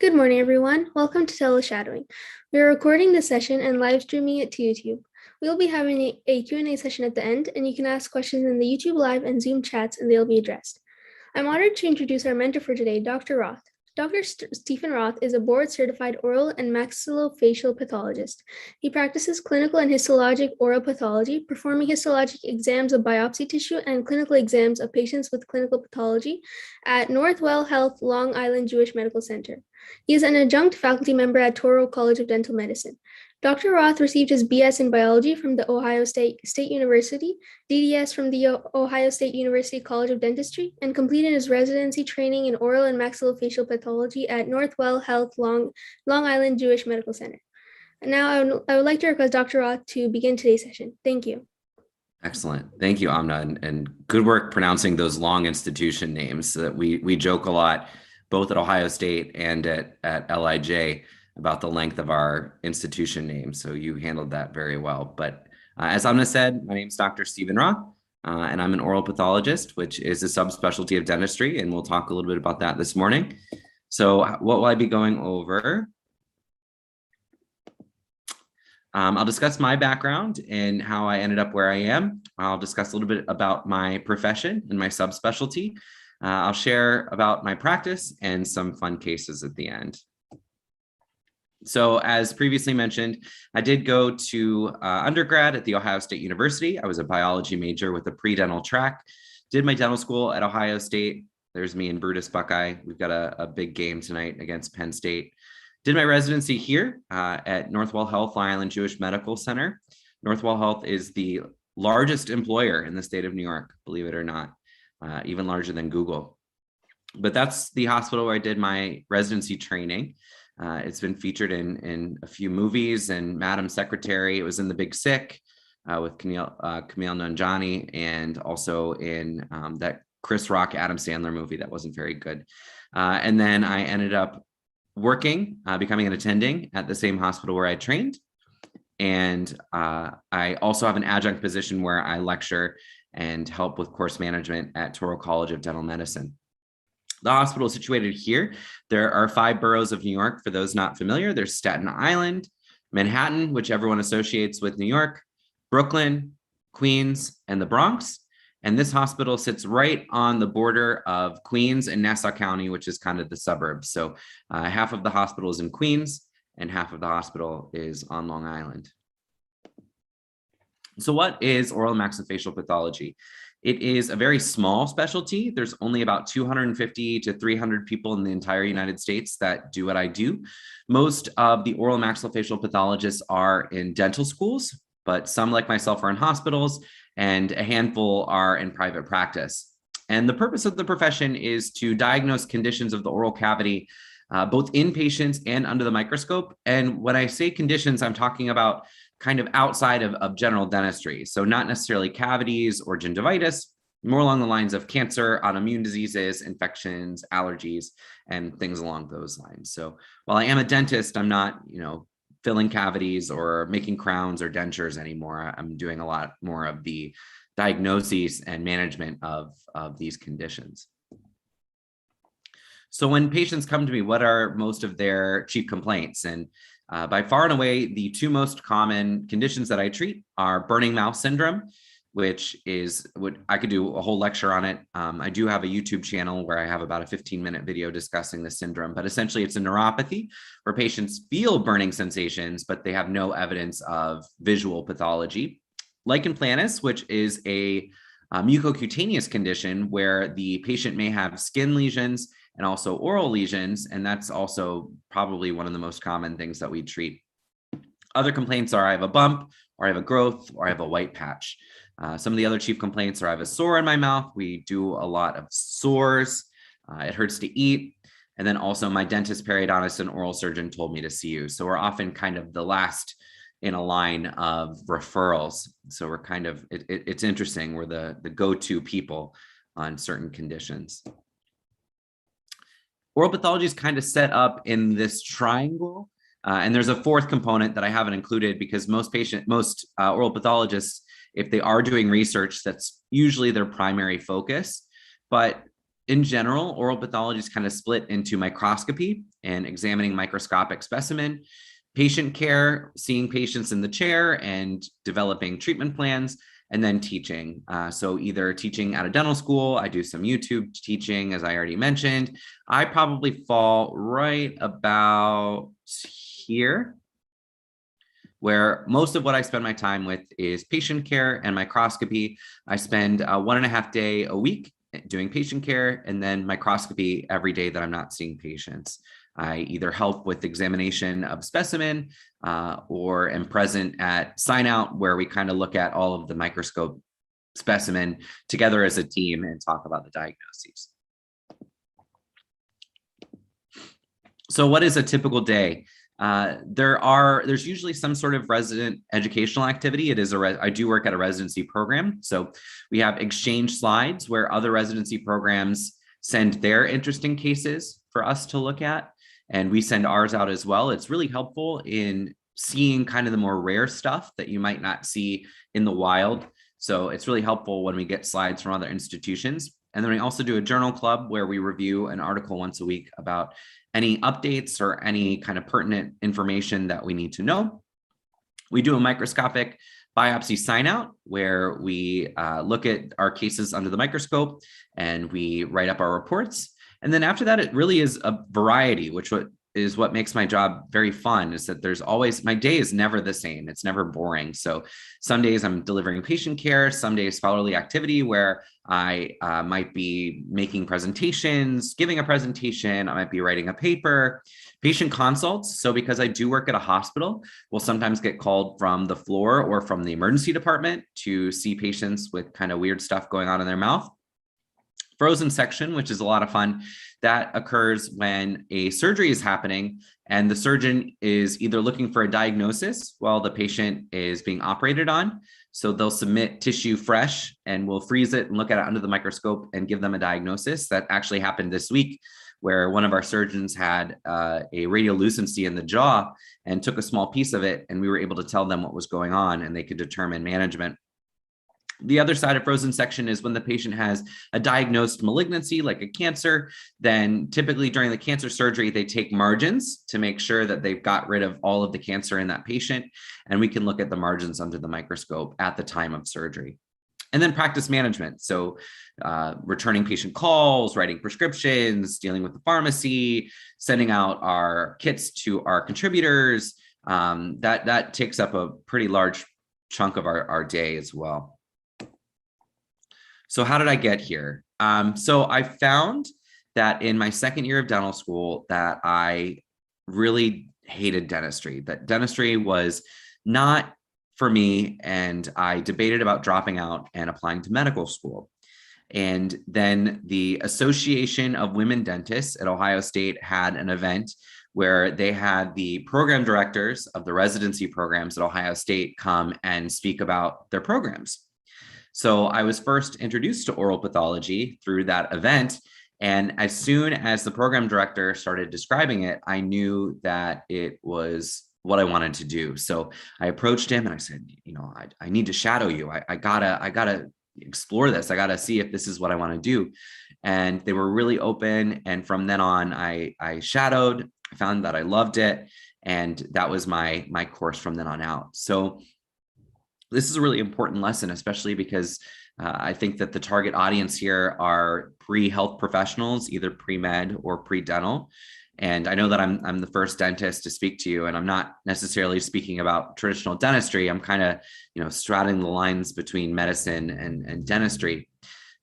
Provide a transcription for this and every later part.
Good morning, everyone. Welcome to TeleShadowing. We are recording this session and live streaming it to YouTube. We will be having a Q&A session at the end, and you can ask questions in the YouTube Live and Zoom chats, and they'll be addressed. I'm honored to introduce our mentor for today, Dr. Roth. Dr. Stephen Roth is a board-certified oral and maxillofacial pathologist. He practices clinical and histologic oral pathology, performing histologic exams of biopsy tissue and clinical exams of patients with clinical pathology at Northwell Health Long Island Jewish Medical Center. He is an adjunct faculty member at Touro College of Dental Medicine. Dr. Roth received his BS in biology from the Ohio State University, DDS from the Ohio State University College of Dentistry, and completed his residency training in oral and maxillofacial pathology at Northwell Health Long Island Jewish Medical Center. And now I would like to request Dr. Roth to begin today's session. Thank you. Excellent. Thank you, Amna, and good work pronouncing those long institution names. That we joke a lot, both at Ohio State and at LIJ, about the length of our institution name. So you handled that very well. But as Amna said, my name is Dr. Stephen Roth, and I'm an oral pathologist, which is a subspecialty of dentistry. And we'll talk a little bit about that this morning. So what will I be going over? I'll discuss my background and how I ended up where I am. I'll discuss a little bit about my profession and my subspecialty. I'll share about my practice and some fun cases at the end. So as previously mentioned, I did go to undergrad at The Ohio State University. I was a biology major with a pre-dental track, did my dental school at Ohio State. There's me and Brutus Buckeye. We've got a big game tonight against Penn State. Did my residency here at Northwell Health Long Island Jewish Medical Center. Northwell Health is the largest employer in the state of New York, believe it or not, even larger than Google. But that's the hospital where I did my residency training. It's been featured in a few movies, and Madam Secretary. It was in The Big Sick with Camille Nanjiani, and also in that Chris Rock, Adam Sandler movie that wasn't very good. And then I ended up working, becoming an attending at the same hospital where I trained. And I also have an adjunct position where I lecture and help with course management at Touro College of Dental Medicine. The hospital is situated here. There are 5 boroughs of New York. For those not familiar, there's Staten Island, Manhattan, which everyone associates with New York, Brooklyn, Queens, and the Bronx. And this hospital sits right on the border of Queens and Nassau County, which is kind of the suburbs. So half of the hospital is in Queens and half of the hospital is on Long Island. So what is oral maxillofacial pathology? It is a very small specialty. There's only about 250 to 300 people in the entire United States that do what I do. Most of the oral maxillofacial pathologists are in dental schools, but some like myself are in hospitals, and a handful are in private practice. And the purpose of the profession is to diagnose conditions of the oral cavity, both in patients and under the microscope. And when I say conditions, I'm talking about kind of outside of general dentistry. So not necessarily cavities or gingivitis, more along the lines of cancer, autoimmune diseases, infections, allergies, and things along those lines. So while I am a dentist, I'm not, filling cavities or making crowns or dentures anymore. I'm doing a lot more of the diagnoses and management of these conditions. So when patients come to me, what are most of their chief complaints? And by far and away, the 2 most common conditions that I treat are burning mouth syndrome, which is what I could do a whole lecture on it. I do have a YouTube channel where I have about a 15-minute video discussing the syndrome, but essentially it's a neuropathy where patients feel burning sensations, but they have no evidence of visual pathology. Lichen planus, which is a mucocutaneous condition where the patient may have skin lesions and also oral lesions, and that's also probably one of the most common things that we treat. Other complaints are I have a bump, or I have a growth, or I have a white patch. Some of the other chief complaints are I have a sore in my mouth. We do a lot of sores. It hurts to eat. And then also my dentist, periodontist, and oral surgeon told me to see you. So we're often kind of the last in a line of referrals. So we're kind of, it's interesting. We're the go-to people on certain conditions. Oral pathology is kind of set up in this triangle. And there's a 4th component that I haven't included because most oral pathologists, if they are doing research, that's usually their primary focus. But in general, oral pathology is kind of split into microscopy and examining microscopic specimen, patient care, seeing patients in the chair and developing treatment plans, and then teaching. So either teaching at a dental school, I do some YouTube teaching, as I already mentioned. I probably fall right about here, where most of what I spend my time with is patient care and microscopy. I spend 1.5 days a week doing patient care and then microscopy every day that I'm not seeing patients. I either help with examination of specimen or am present at sign out, where we kind of look at all of the microscope specimen together as a team and talk about the diagnoses. So what is a typical day? There's usually some sort of resident educational activity. I do work at a residency program. So we have exchange slides where other residency programs send their interesting cases for us to look at, and we send ours out as well. It's really helpful in seeing kind of the more rare stuff that you might not see in the wild. So it's really helpful when we get slides from other institutions. And then we also do a journal club where we review an article once a week about any updates or any kind of pertinent information that we need to know. We do a microscopic biopsy sign out where we look at our cases under the microscope and we write up our reports. And then after that, it really is a variety, which is what makes my job very fun, is that there's always, my day is never the same. It's never boring. So some days I'm delivering patient care, some days scholarly activity where I might be making presentations, giving a presentation, I might be writing a paper, patient consults. So because I do work at a hospital, we'll sometimes get called from the floor or from the emergency department to see patients with kind of weird stuff going on in their mouth. Frozen section, which is a lot of fun, that occurs when a surgery is happening and the surgeon is either looking for a diagnosis while the patient is being operated on. So they'll submit tissue fresh and we'll freeze it and look at it under the microscope and give them a diagnosis. That actually happened this week, where one of our surgeons had a radiolucency in the jaw and took a small piece of it, and we were able to tell them what was going on and they could determine management. The other side of frozen section is when the patient has a diagnosed malignancy, like a cancer. Then typically during the cancer surgery, they take margins to make sure that they've got rid of all of the cancer in that patient. And we can look at the margins under the microscope at the time of surgery. And then practice management. So returning patient calls, writing prescriptions, dealing with the pharmacy, sending out our kits to our contributors. That takes up a pretty large chunk of our day as well. So how did I get here? So I found that in my second year of dental school that I really hated dentistry, that dentistry was not for me. And I debated about dropping out and applying to medical school. And then the Association of Women Dentists at Ohio State had an event where they had the program directors of the residency programs at Ohio State come and speak about their programs. So I was first introduced to oral pathology through that event. And as soon as the program director started describing it, I knew that it was what I wanted to do. So I approached him and I said, I need to shadow you. I gotta explore this. I gotta see if this is what I want to do. And they were really open. And from then on, I shadowed, I found that I loved it. And that was my course from then on out. So this is a really important lesson, especially because I think that the target audience here are pre-health professionals, either pre-med or pre-dental. And I know that I'm the first dentist to speak to you, and I'm not necessarily speaking about traditional dentistry. I'm kind of, straddling the lines between medicine and dentistry.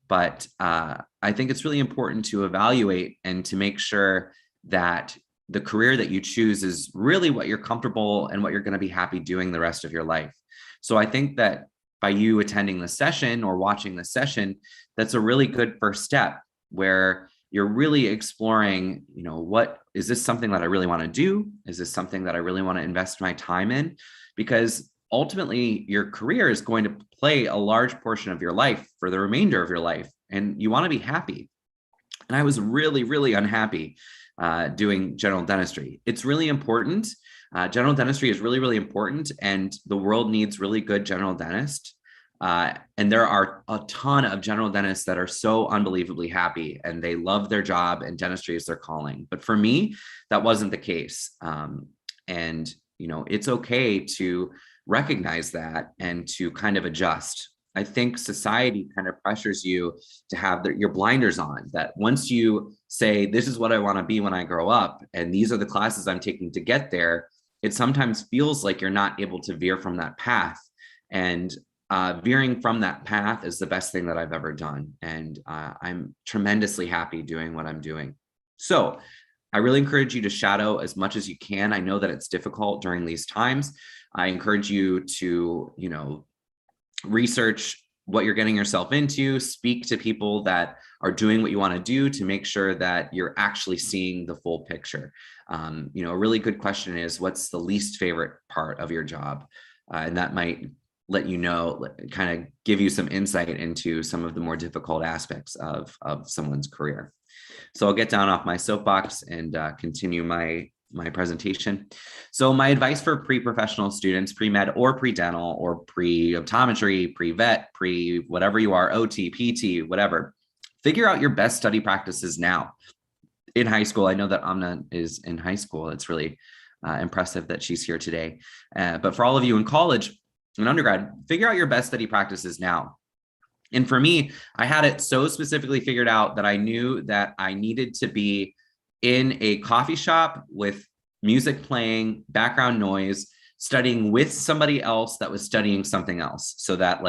But I think it's really important to evaluate and to make sure that the career that you choose is really what you're comfortable and what you're going to be happy doing the rest of your life. So I think that by you attending the session or watching the session, that's a really good first step where you're really exploring, what is this something that I really want to do? Is this something that I really want to invest my time in? Because ultimately your career is going to play a large portion of your life for the remainder of your life, and you want to be happy. And I was really, really unhappy doing general dentistry. It's really important. General dentistry is really, really important, and the world needs really good general dentists. And there are a ton of general dentists that are so unbelievably happy and they love their job and dentistry is their calling. But for me, that wasn't the case. And, it's okay to recognize that and to kind of adjust. I think society kind of pressures you to have your blinders on, that once you say, this is what I want to be when I grow up, and these are the classes I'm taking to get there, it sometimes feels like you're not able to veer from that path. And veering from that path is the best thing that I've ever done. And I'm tremendously happy doing what I'm doing. So I really encourage you to shadow as much as you can. I know that it's difficult during these times. I encourage you to, research what you're getting yourself into, speak to people that are doing what you want to do to make sure that you're actually seeing the full picture. A really good question is, what's the least favorite part of your job? And that might let you know, kind of give you some insight into some of the more difficult aspects of someone's career. So I'll get down off my soapbox and continue my presentation. So my advice for pre-professional students, pre-med or pre-dental or pre-optometry, pre-vet, whatever you are, OT, PT, whatever, figure out your best study practices now. In high school, I know that Amna is in high school. It's really impressive that she's here today. But for all of you in college and undergrad, figure out your best study practices now. And for me, I had it so specifically figured out that I knew that I needed to be in a coffee shop with music playing, background noise, studying with somebody else that was studying something else, so that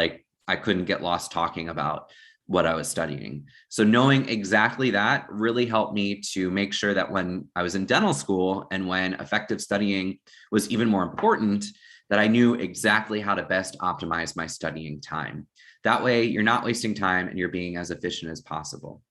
I couldn't get lost talking about what I was studying. So knowing exactly that really helped me to make sure that when I was in dental school and when effective studying was even more important, that I knew exactly how to best optimize my studying time. That way you're not wasting time and you're being as efficient as possible.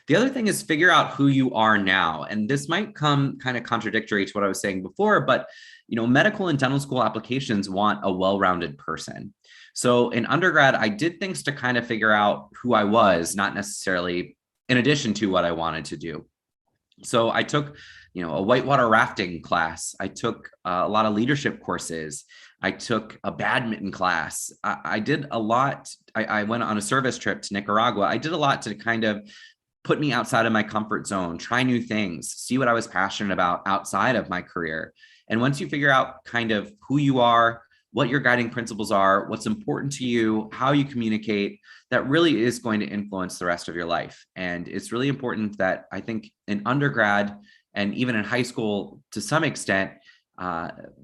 The other thing is figure out who you are now. And this might come kind of contradictory to what I was saying before, but medical and dental school applications want a well-rounded person. So in undergrad, I did things to kind of figure out who I was, not necessarily in addition to what I wanted to do. So I took, a whitewater rafting class. I took a lot of leadership courses. I took a badminton class. I did a lot. I went on a service trip to Nicaragua. I did a lot to kind of put me outside of my comfort zone, try new things, see what I was passionate about outside of my career. And once you figure out kind of who you are, what your guiding principles are, what's important to you, how you communicate, that really is going to influence the rest of your life. And it's really important that I think in undergrad and even in high school, to some extent,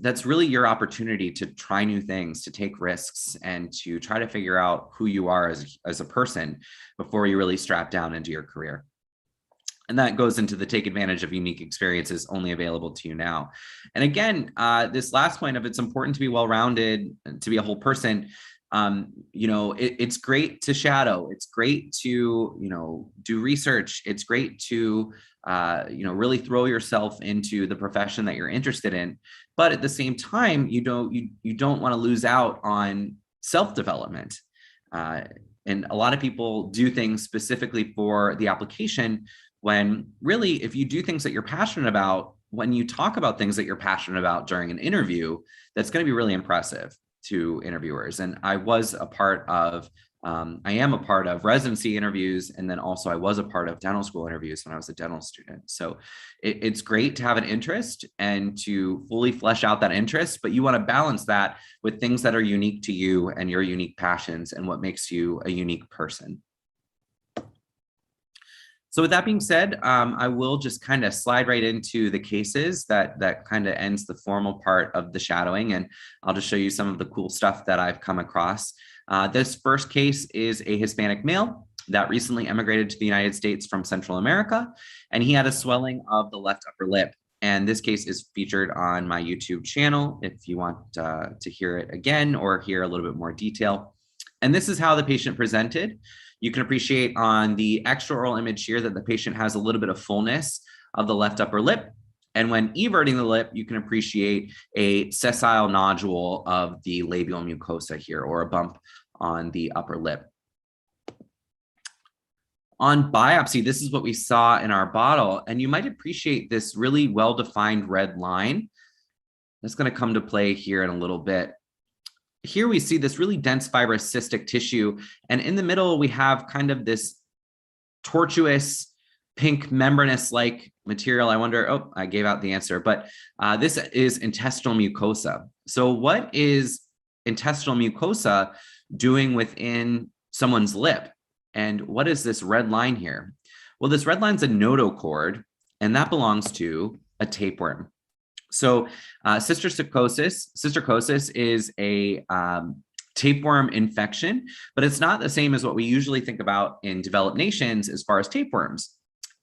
that's really your opportunity to try new things, to take risks, and to try to figure out who you are as a person before you really strap down into your career. And that goes into the take advantage of unique experiences only available to you now. And again, this last point of it's important to be well-rounded, to be a whole person. It's great to shadow. It's great to, do research. It's great to, really throw yourself into the profession that you're interested in. But at the same time, you don't want to lose out on self-development. And a lot of people do things specifically for the application, when really, if you do things that you're passionate about, when you talk about things that you're passionate about during an interview, that's going to be really impressive to interviewers. And I was a part of, I am a part of residency interviews. And then also I was a part of dental school interviews when I was a dental student. So it's great to have an interest and to fully flesh out that interest, but you want to balance that with things that are unique to you and your unique passions and what makes you a unique person. So with that being said, I will just kind of slide right into the cases that kind of ends the formal part of the shadowing. And I'll just show you some of the cool stuff that I've come across. This first case is a Hispanic male that recently emigrated to the United States from Central America, and he had a swelling of the left upper lip. And this case is featured on my YouTube channel if you want to hear it again or hear a little bit more detail. And this is how the patient presented. You can appreciate on the extraoral image here that the patient has a little bit of fullness of the left upper lip. And when everting the lip, you can appreciate a sessile nodule of the labial mucosa here, or a bump on the upper lip. On biopsy, this is what we saw in our bottle. And you might appreciate this really well-defined red line. That's going to come to play here in a little bit. here we see this really dense fibrous cystic tissue. And in the middle, we have kind of this tortuous pink membranous-like material. I wonder, oh, I gave out the answer, but this is intestinal mucosa. So what is intestinal mucosa doing within someone's lip? And what is this red line here? Well, this red line's a notochord, and that belongs to a tapeworm. So cysticercosis is a tapeworm infection, but it's not the same as what we usually think about in developed nations as far as tapeworms.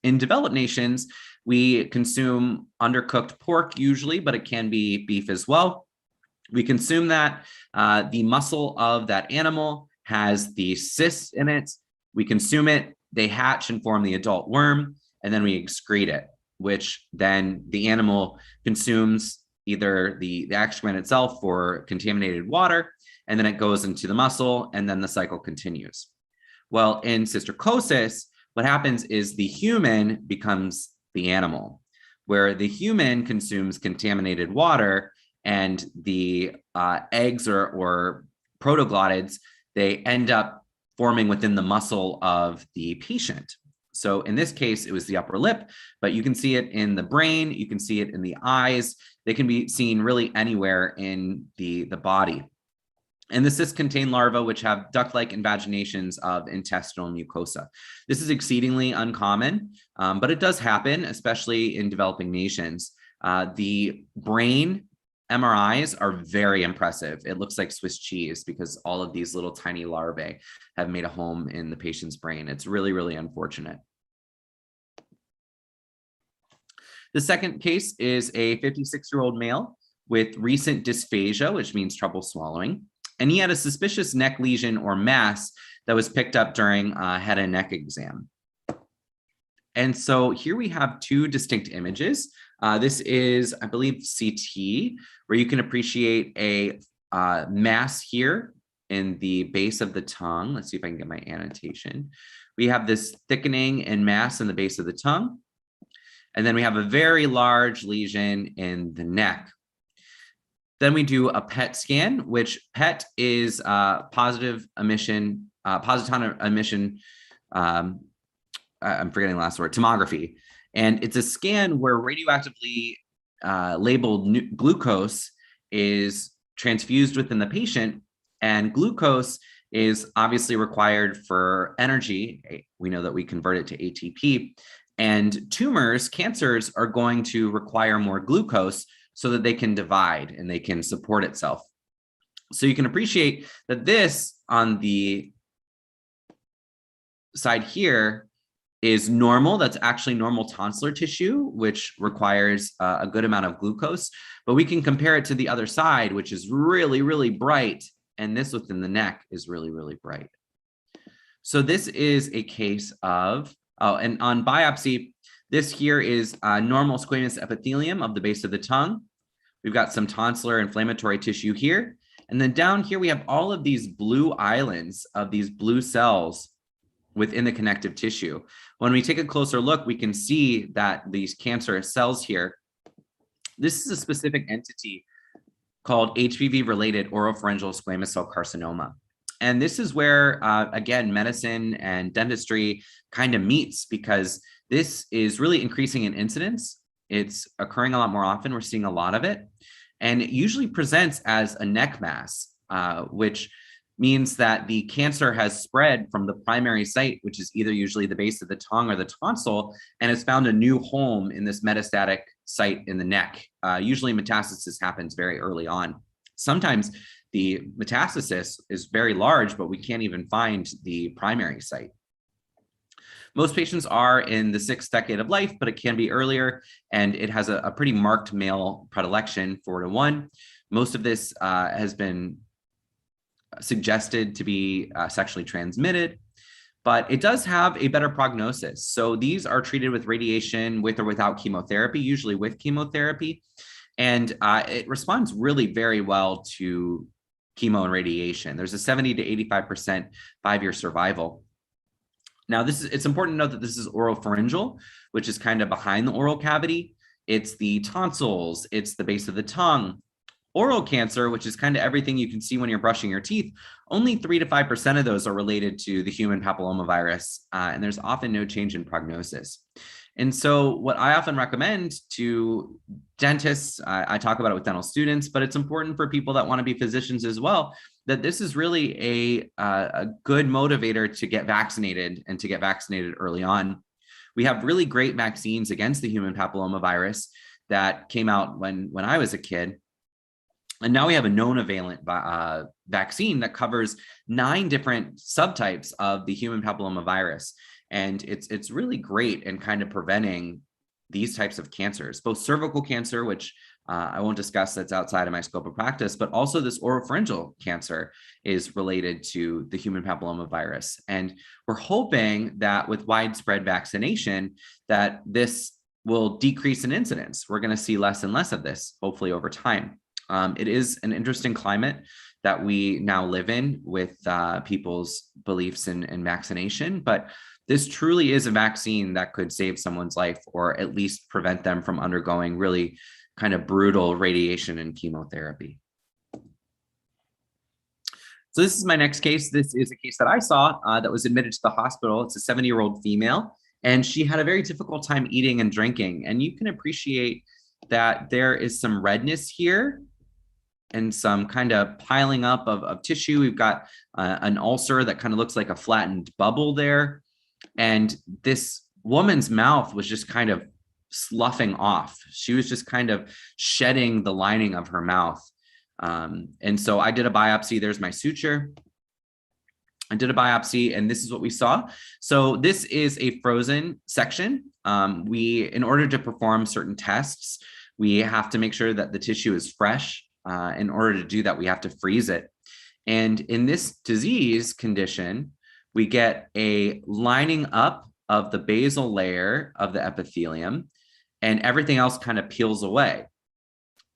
In developed nations, we consume undercooked pork usually, but it can be beef as well. We consume that. The muscle of that animal has the cysts in it. We consume it. They hatch and form the adult worm, and then we excrete it, which then the animal consumes either the excrement itself or contaminated water, and then it goes into the muscle, and then the cycle continues. Well, in cysticercosis, what happens is the human becomes the animal, where the human consumes contaminated water, and the eggs or protoglottids, they end up forming within the muscle of the patient. So in this case, it was the upper lip, but you can see it in the brain, you can see it in the eyes. They can be seen really anywhere in the body. And the cysts contain larvae, which have duct-like invaginations of intestinal mucosa. This is exceedingly uncommon, but it does happen, especially in developing nations. The brain MRIs are very impressive. It looks like Swiss cheese because all of these little tiny larvae have made a home in the patient's brain. It's really, really unfortunate. The second case is a 56-year-old male with recent dysphagia, which means trouble swallowing. And he had a suspicious neck lesion or mass that was picked up during a head and neck exam. And so here we have two distinct images. This is, I believe, CT, where you can appreciate a mass here in the base of the tongue. Let's see if I can get my annotation. We have this thickening and mass in the base of the tongue. And then we have a very large lesion in the neck. Then we do a PET scan, which PET is positive emission, positron emission, I'm forgetting the last word, tomography. And it's a scan where radioactively labeled glucose is transfused within the patient, and glucose is obviously required for energy. We know that we convert it to ATP, and tumors, cancers, are going to require more glucose so that they can divide and they can support itself. So you can appreciate that this on the side here is normal. That's actually normal tonsillar tissue, which requires a good amount of glucose, but we can compare it to the other side, which is really, really bright. And this within the neck is really, really bright. So this is a case of, oh, and on biopsy, this here is normal squamous epithelium of the base of the tongue. We've got some tonsillar inflammatory tissue here. And then down here, we have all of these blue islands of these blue cells within the connective tissue. When we take a closer look, we can see that these cancerous cells here, this is a specific entity called HPV-related oropharyngeal squamous cell carcinoma. And this is where, again, medicine and dentistry kind of meets, because this is really increasing in incidence. It's occurring a lot more often. We're seeing a lot of it. And it usually presents as a neck mass, which means that the cancer has spread from the primary site, which is either usually the base of the tongue or the tonsil, and has found a new home in this metastatic site in the neck. Usually metastasis happens very early on. Sometimes the metastasis is very large, but we can't even find the primary site. Most patients are in the 6th decade of life, but it can be earlier, and it has a pretty marked male predilection, 4-to-1. Most of this has been suggested to be sexually transmitted, but it does have a better prognosis. So these are treated with radiation, with or without chemotherapy, usually with chemotherapy, and it responds really very well to chemo and radiation. There's a 70 to 85% 5-year survival. Now, it's important to note that this is oropharyngeal, which is kind of behind the oral cavity. It's the tonsils, it's the base of the tongue. Oral cancer, which is kind of everything you can see when you're brushing your teeth, only 3 to 5% of those are related to the human papillomavirus, and there's often no change in prognosis. And so what I often recommend to dentists, I talk about it with dental students, but it's important for people that want to be physicians as well, that this is really a good motivator to get vaccinated and to get vaccinated early on. We have really great vaccines against the human papillomavirus that came out when I was a kid. And now we have a nonavalent vaccine that covers 9 different subtypes of the human papillomavirus. And it's really great in kind of preventing these types of cancers, both cervical cancer, which I won't discuss, that's outside of my scope of practice, but also this oropharyngeal cancer is related to the human papillomavirus. And we're hoping that with widespread vaccination, that this will decrease in incidence. We're going to see less and less of this, hopefully over time. It is an interesting climate that we now live in with people's beliefs in vaccination, but this truly is a vaccine that could save someone's life or at least prevent them from undergoing really kind of brutal radiation and chemotherapy. So this is my next case. This is a case that I saw that was admitted to the hospital. It's a 70-year-old female, and she had a very difficult time eating and drinking. And you can appreciate that there is some redness here and some kind of piling up of tissue. We've got an ulcer that kind of looks like a flattened bubble there. And this woman's mouth was just kind of sloughing off. She was just kind of shedding the lining of her mouth. And so I did a biopsy. There's my suture. I did a biopsy, and this is what we saw. So this is a frozen section. In order to perform certain tests, we have to make sure that the tissue is fresh. In order to do that, we have to freeze it. And in this disease condition, we get a lining up of the basal layer of the epithelium, and everything else kind of peels away.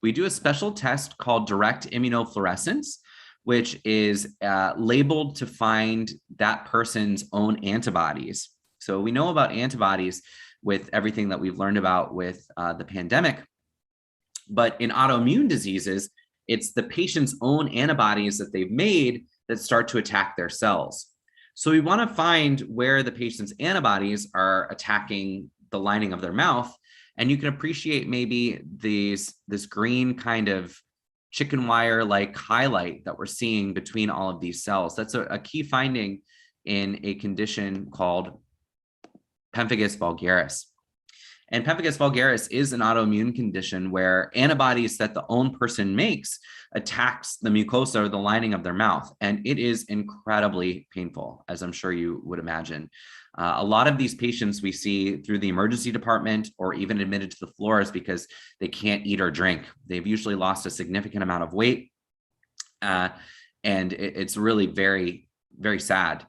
We do a special test called direct immunofluorescence, which is labeled to find that person's own antibodies. So we know about antibodies with everything that we've learned about with the pandemic, but in autoimmune diseases, it's the patient's own antibodies that they've made that start to attack their cells. So we want to find where the patient's antibodies are attacking the lining of their mouth. And you can appreciate maybe this green kind of chicken wire like highlight that we're seeing between all of these cells. That's a key finding in a condition called Pemphigus vulgaris. And Pemphigus vulgaris is an autoimmune condition where antibodies that the own person makes attacks the mucosa or the lining of their mouth. And it is incredibly painful, as I'm sure you would imagine. A lot of these patients we see through the emergency department or even admitted to the floors because they can't eat or drink. They've usually lost a significant amount of weight. And it's really very, very sad.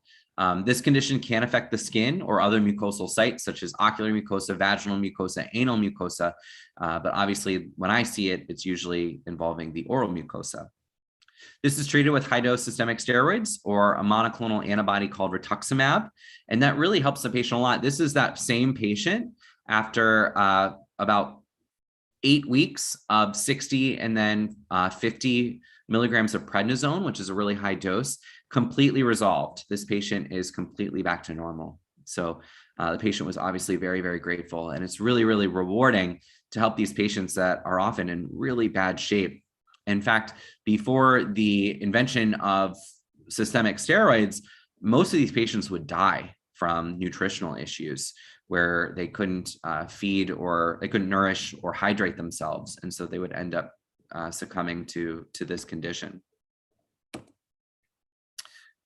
This condition can affect the skin or other mucosal sites, such as ocular mucosa, vaginal mucosa, anal mucosa. But obviously, when I see it, it's usually involving the oral mucosa. This is treated with high-dose systemic steroids or a monoclonal antibody called rituximab, and that really helps the patient a lot. This is that same patient after about 8 weeks of 60 and then 50 milligrams of prednisone, which is a really high dose, completely resolved. This patient is completely back to normal. So the patient was obviously very, very grateful. And it's really, really rewarding to help these patients that are often in really bad shape. In fact, before the invention of systemic steroids, most of these patients would die from nutritional issues where they couldn't feed or they couldn't nourish or hydrate themselves. And so they would end up succumbing to this condition.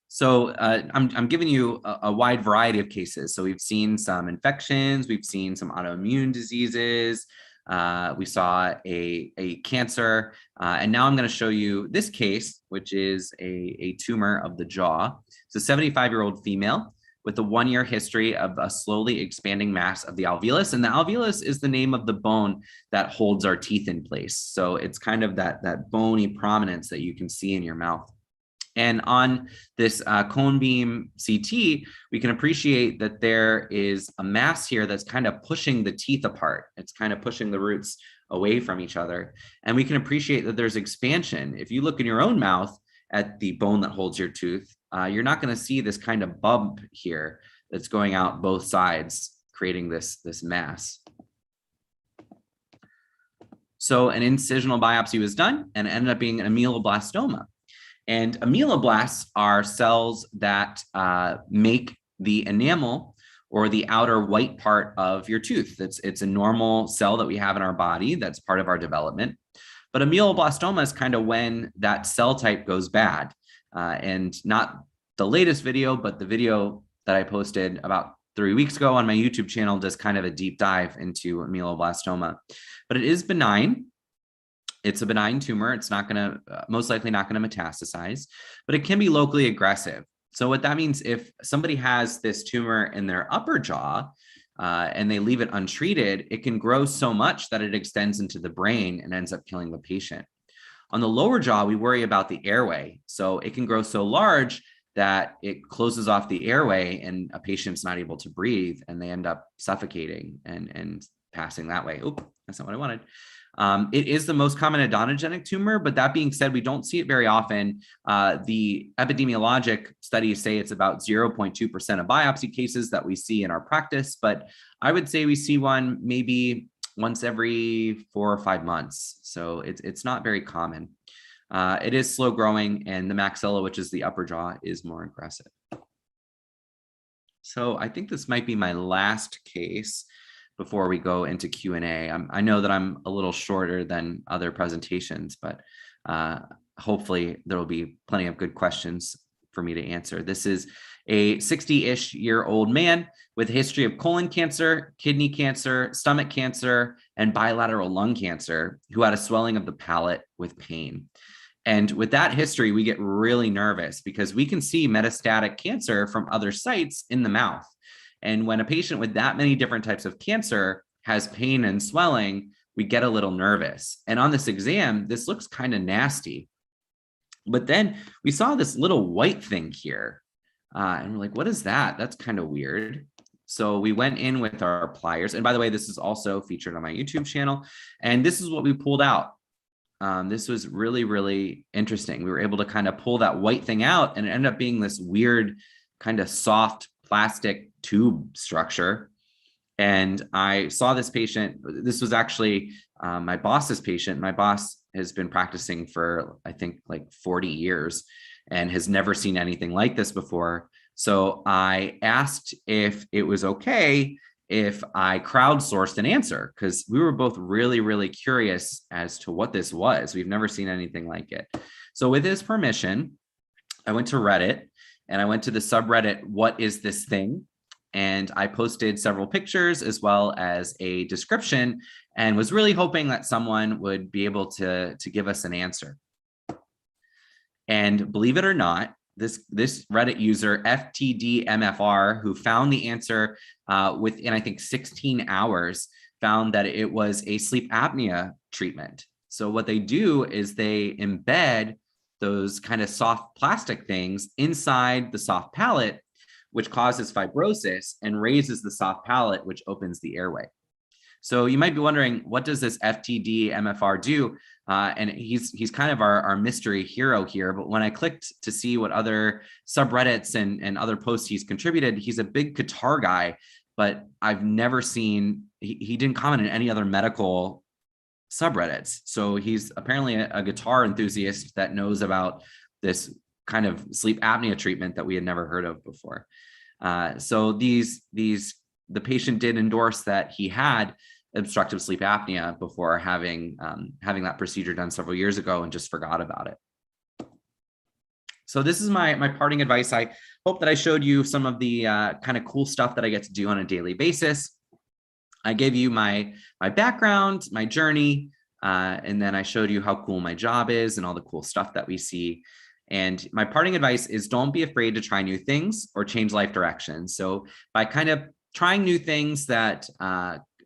So I'm giving you a wide variety of cases. So we've seen some infections, we've seen some autoimmune diseases, we saw a cancer, and now I'm going to show you this case, which is a tumor of the jaw. It's a 75-year-old female with a 1-year history of a slowly expanding mass of the alveolus. And the alveolus is the name of the bone that holds our teeth in place. So it's kind of that bony prominence that you can see in your mouth. And on this cone beam CT, we can appreciate that there is a mass here that's kind of pushing the teeth apart. It's kind of pushing the roots away from each other. And we can appreciate that there's expansion. If you look in your own mouth at the bone that holds your tooth, you're not going to see this kind of bump here that's going out both sides, creating this mass. So an incisional biopsy was done and it ended up being an ameloblastoma. And ameloblasts are cells that make the enamel or the outer white part of your tooth. It's a normal cell that we have in our body that's part of our development. But ameloblastoma is kind of when that cell type goes bad. And not the latest video, but the video that I posted about 3 weeks ago on my YouTube channel does kind of a deep dive into ameloblastoma. But it is benign. It's a benign tumor. It's not going to, most likely not going to metastasize, but it can be locally aggressive. So what that means, if somebody has this tumor in their upper jaw and they leave it untreated, it can grow so much that it extends into the brain and ends up killing the patient. On the lower jaw, we worry about the airway. So it can grow so large that it closes off the airway and a patient's not able to breathe and they end up suffocating and passing that way. Oop, that's not what I wanted. It is the most common odontogenic tumor, but that being said, we don't see it very often. The epidemiologic studies say it's about 0.2% of biopsy cases that we see in our practice, but I would say we see one maybe once every 4 or 5 months. So it's not very common. It is slow growing, and the maxilla, which is the upper jaw, is more aggressive. So I think this might be my last case before we go into Q&A. I know that I'm a little shorter than other presentations, but hopefully there will be plenty of good questions for me to answer. This is a 60-ish year old man with a history of colon cancer, kidney cancer, stomach cancer, and bilateral lung cancer who had a swelling of the palate with pain. And with that history, we get really nervous because we can see metastatic cancer from other sites in the mouth. And when a patient with that many different types of cancer has pain and swelling, we get a little nervous. And on this exam, this looks kind of nasty. But then we saw this little white thing here. And we're like, what is that? That's kind of weird. So we went in with our pliers. And by the way, this is also featured on my YouTube channel. And this is what we pulled out. This was really, really interesting. We were able to kind of pull that white thing out, and it ended up being this weird kind of soft plastic tube structure. And I saw this patient. This was actually my boss's patient. My boss has been practicing for, I think, like 40 years and has never seen anything like this before. So I asked if it was okay if I crowdsourced an answer, because we were both really, really curious as to what this was. We've never seen anything like it. So with his permission, I went to Reddit and I went to the subreddit, "What is this thing?" And I posted several pictures as well as a description and was really hoping that someone would be able to give us an answer. And believe it or not, this Reddit user, FTDMFR, who found the answer within, I think, 16 hours, found that it was a sleep apnea treatment. So what they do is they embed those kind of soft plastic things inside the soft palate, which causes fibrosis and raises the soft palate, which opens the airway. So you might be wondering, what does this FTD MFR do? And he's kind of our mystery hero here. But when I clicked to see what other subreddits and other posts he's contributed, he's a big guitar guy, but I've never seen, he didn't comment in any other medical subreddits. So he's apparently a guitar enthusiast that knows about this kind of sleep apnea treatment that we had never heard of before. So the patient did endorse that he had obstructive sleep apnea before having that procedure done several years ago and just forgot about it. So this is my parting advice. I hope that I showed you some of the kind of cool stuff that I get to do on a daily basis. I gave you my background, my journey, and then I showed you how cool my job is and all the cool stuff that we see. And my parting advice is, don't be afraid to try new things or change life direction. So by kind of trying new things that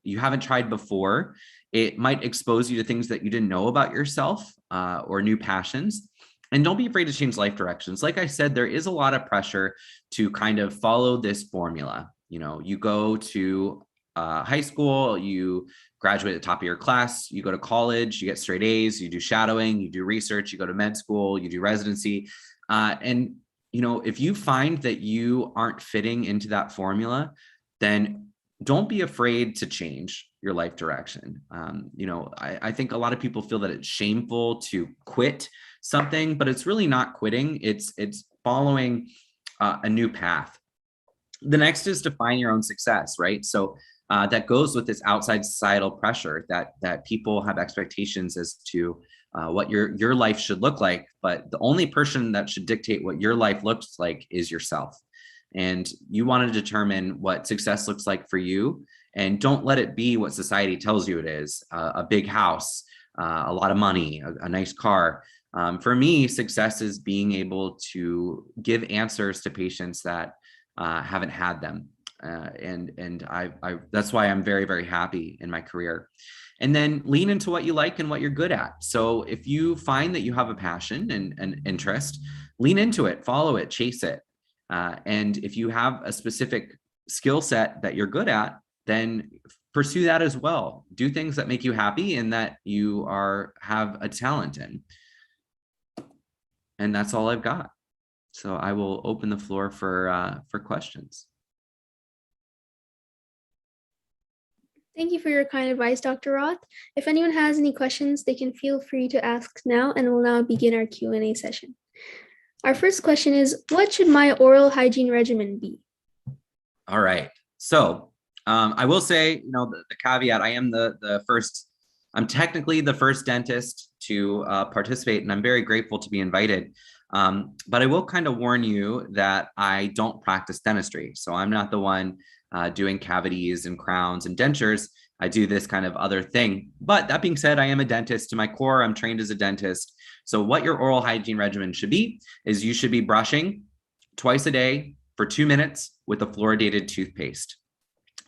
you haven't tried before, it might expose you to things that you didn't know about yourself or new passions. And don't be afraid to change life directions. Like I said, there is a lot of pressure to kind of follow this formula. You go to high school, you graduate at the top of your class, you go to college, you get straight A's, you do shadowing, you do research, you go to med school, you do residency. And if you find that you aren't fitting into that formula, then don't be afraid to change your life direction. I think a lot of people feel that it's shameful to quit something, but it's really not quitting. It's following a new path. The next is define your own success, right? So that goes with this outside societal pressure that people have expectations as to what your life should look like. But the only person that should dictate what your life looks like is yourself. And you want to determine what success looks like for you, and don't let it be what society tells you it is: a big house, a lot of money, a nice car. For me, success is being able to give answers to patients that haven't had them. And that's why I'm very, very happy in my career. And then lean into what you like and what you're good at. So if you find that you have a passion and interest, lean into it, follow it, chase it. And if you have a specific skill set that you're good at, then pursue that as well. Do things that make you happy and that you have a talent in. And that's all I've got. So I will open the floor for questions. Thank you for your kind advice, Dr. Roth. If anyone has any questions, they can feel free to ask now, and we'll now begin our Q&A session. Our first question is, what should my oral hygiene regimen be? All right. So I will say, the caveat, I am I'm technically the first dentist to participate, and I'm very grateful to be invited. But I will kind of warn you that I don't practice dentistry. So I'm not the one doing cavities and crowns and dentures. I do this kind of other thing. But that being said, I am a dentist. To my core, I'm trained as a dentist. So what your oral hygiene regimen should be is you should be brushing twice a day for 2 minutes with a fluoridated toothpaste.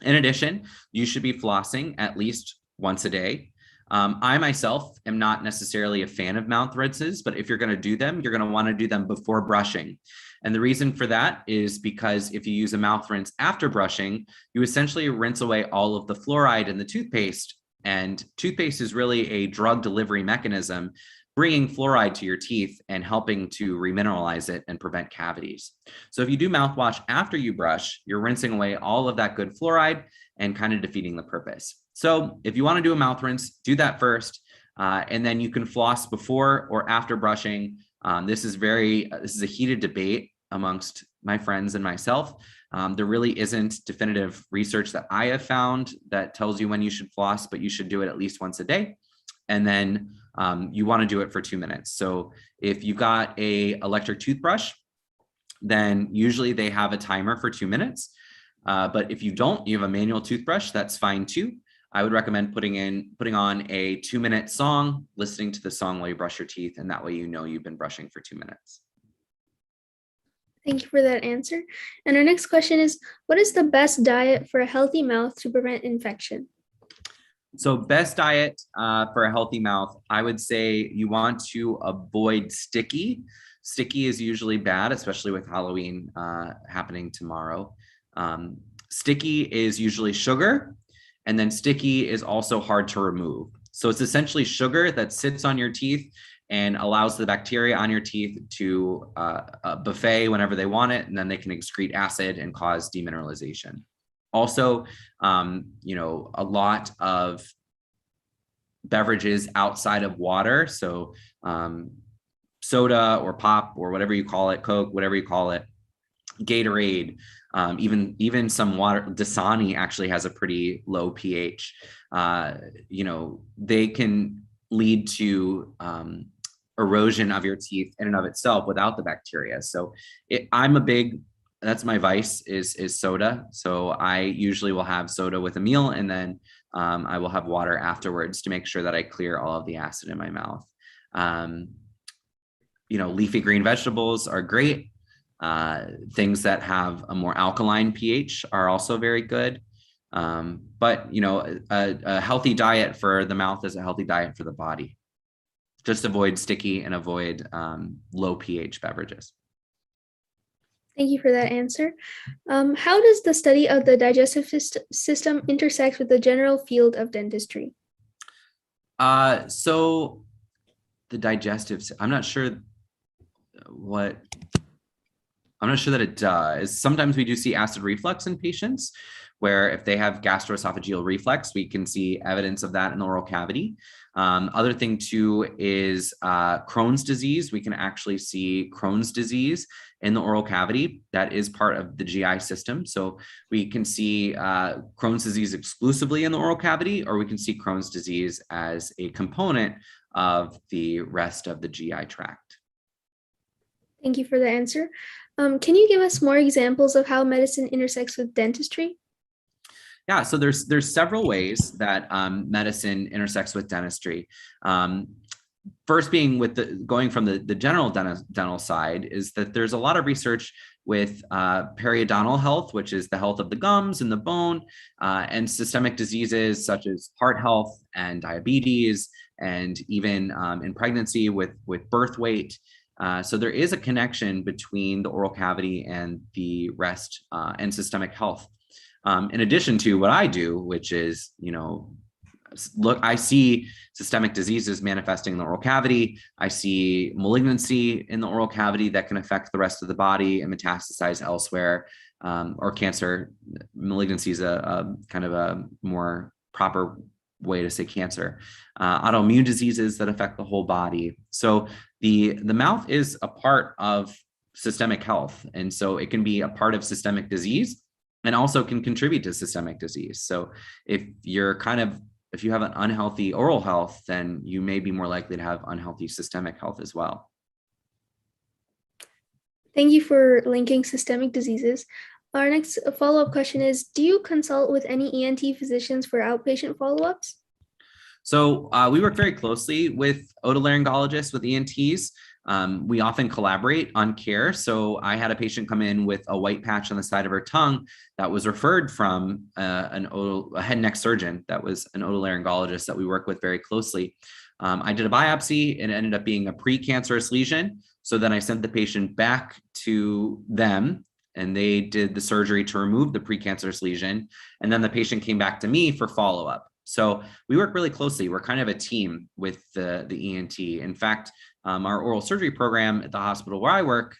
In addition, you should be flossing at least once a day. I myself am not necessarily a fan of mouth rinses, but if you're going to do them, you're going to want to do them before brushing. And the reason for that is because if you use a mouth rinse after brushing, you essentially rinse away all of the fluoride in the toothpaste. And toothpaste is really a drug delivery mechanism, bringing fluoride to your teeth and helping to remineralize it and prevent cavities. So if you do mouthwash after you brush, you're rinsing away all of that good fluoride and kind of defeating the purpose. So if you want to do a mouth rinse, do that first, and then you can floss before or after brushing. This is a heated debate amongst my friends and myself. There really isn't definitive research that I have found that tells you when you should floss, but you should do it at least once a day. And then you want to do it for 2 minutes. So if you've got a electric toothbrush, then usually they have a timer for 2 minutes. But if you don't, you have a manual toothbrush, that's fine too. I would recommend putting on a 2-minute song, listening to the song while you brush your teeth, and that way you've been brushing for 2 minutes. Thank you for that answer. And our next question is, what is the best diet for a healthy mouth to prevent infection? So best diet for a healthy mouth, I would say you want to avoid sticky. Sticky is usually bad, especially with Halloween happening tomorrow. Sticky is usually sugar, and then sticky is also hard to remove. So it's essentially sugar that sits on your teeth and allows the bacteria on your teeth to buffet whenever they want it, and then they can excrete acid and cause demineralization. Also, a lot of beverages outside of water, so soda or pop or whatever you call it, Coke, whatever you call it, Gatorade, even some water. Dasani actually has a pretty low pH. They can lead to erosion of your teeth in and of itself without the bacteria. So that's my vice is soda. So I usually will have soda with a meal, and then I will have water afterwards to make sure that I clear all of the acid in my mouth. Leafy green vegetables are great. Things that have a more alkaline pH are also very good. But a healthy diet for the mouth is a healthy diet for the body. just avoid sticky and avoid low pH beverages. Thank you for that answer. How does the study of the digestive system intersect with the general field of dentistry? So the digestive, I'm not sure that it does. Sometimes we do see acid reflux in patients where if they have gastroesophageal reflux, we can see evidence of that in the oral cavity. Other thing too is Crohn's disease. We can actually see Crohn's disease in the oral cavity. That is part of the GI system. So we can see Crohn's disease exclusively in the oral cavity, or we can see Crohn's disease as a component of the rest of the GI tract. Thank you for the answer. Can you give us more examples of how medicine intersects with dentistry? Yeah, so there's several ways that medicine intersects with dentistry. First being with going from the general dental side is that there's a lot of research with periodontal health, which is the health of the gums and the bone, and systemic diseases such as heart health and diabetes, and even in pregnancy with birth weight. So there is a connection between the oral cavity and the rest and systemic health. In addition to what I do, which is, look, I see systemic diseases manifesting in the oral cavity. I see malignancy in the oral cavity that can affect the rest of the body and metastasize elsewhere, or cancer. Malignancy is a kind of a more proper way to say cancer. Autoimmune diseases that affect the whole body. So the mouth is a part of systemic health. And so it can be a part of systemic disease and also can contribute to systemic disease. So if you have an unhealthy oral health, then you may be more likely to have unhealthy systemic health as well. Thank you for linking systemic diseases. Our next follow-up question is, do you consult with any ENT physicians for outpatient follow-ups? So we work very closely with otolaryngologists, with ENTs. We often collaborate on care. So I had a patient come in with a white patch on the side of her tongue that was referred from a head and neck surgeon that was an otolaryngologist that we work with very closely. I did a biopsy and it ended up being a precancerous lesion. So then I sent the patient back to them and they did the surgery to remove the precancerous lesion. And then the patient came back to me for follow-up. So we work really closely. We're kind of a team with the ENT. In fact, our oral surgery program at the hospital where I work,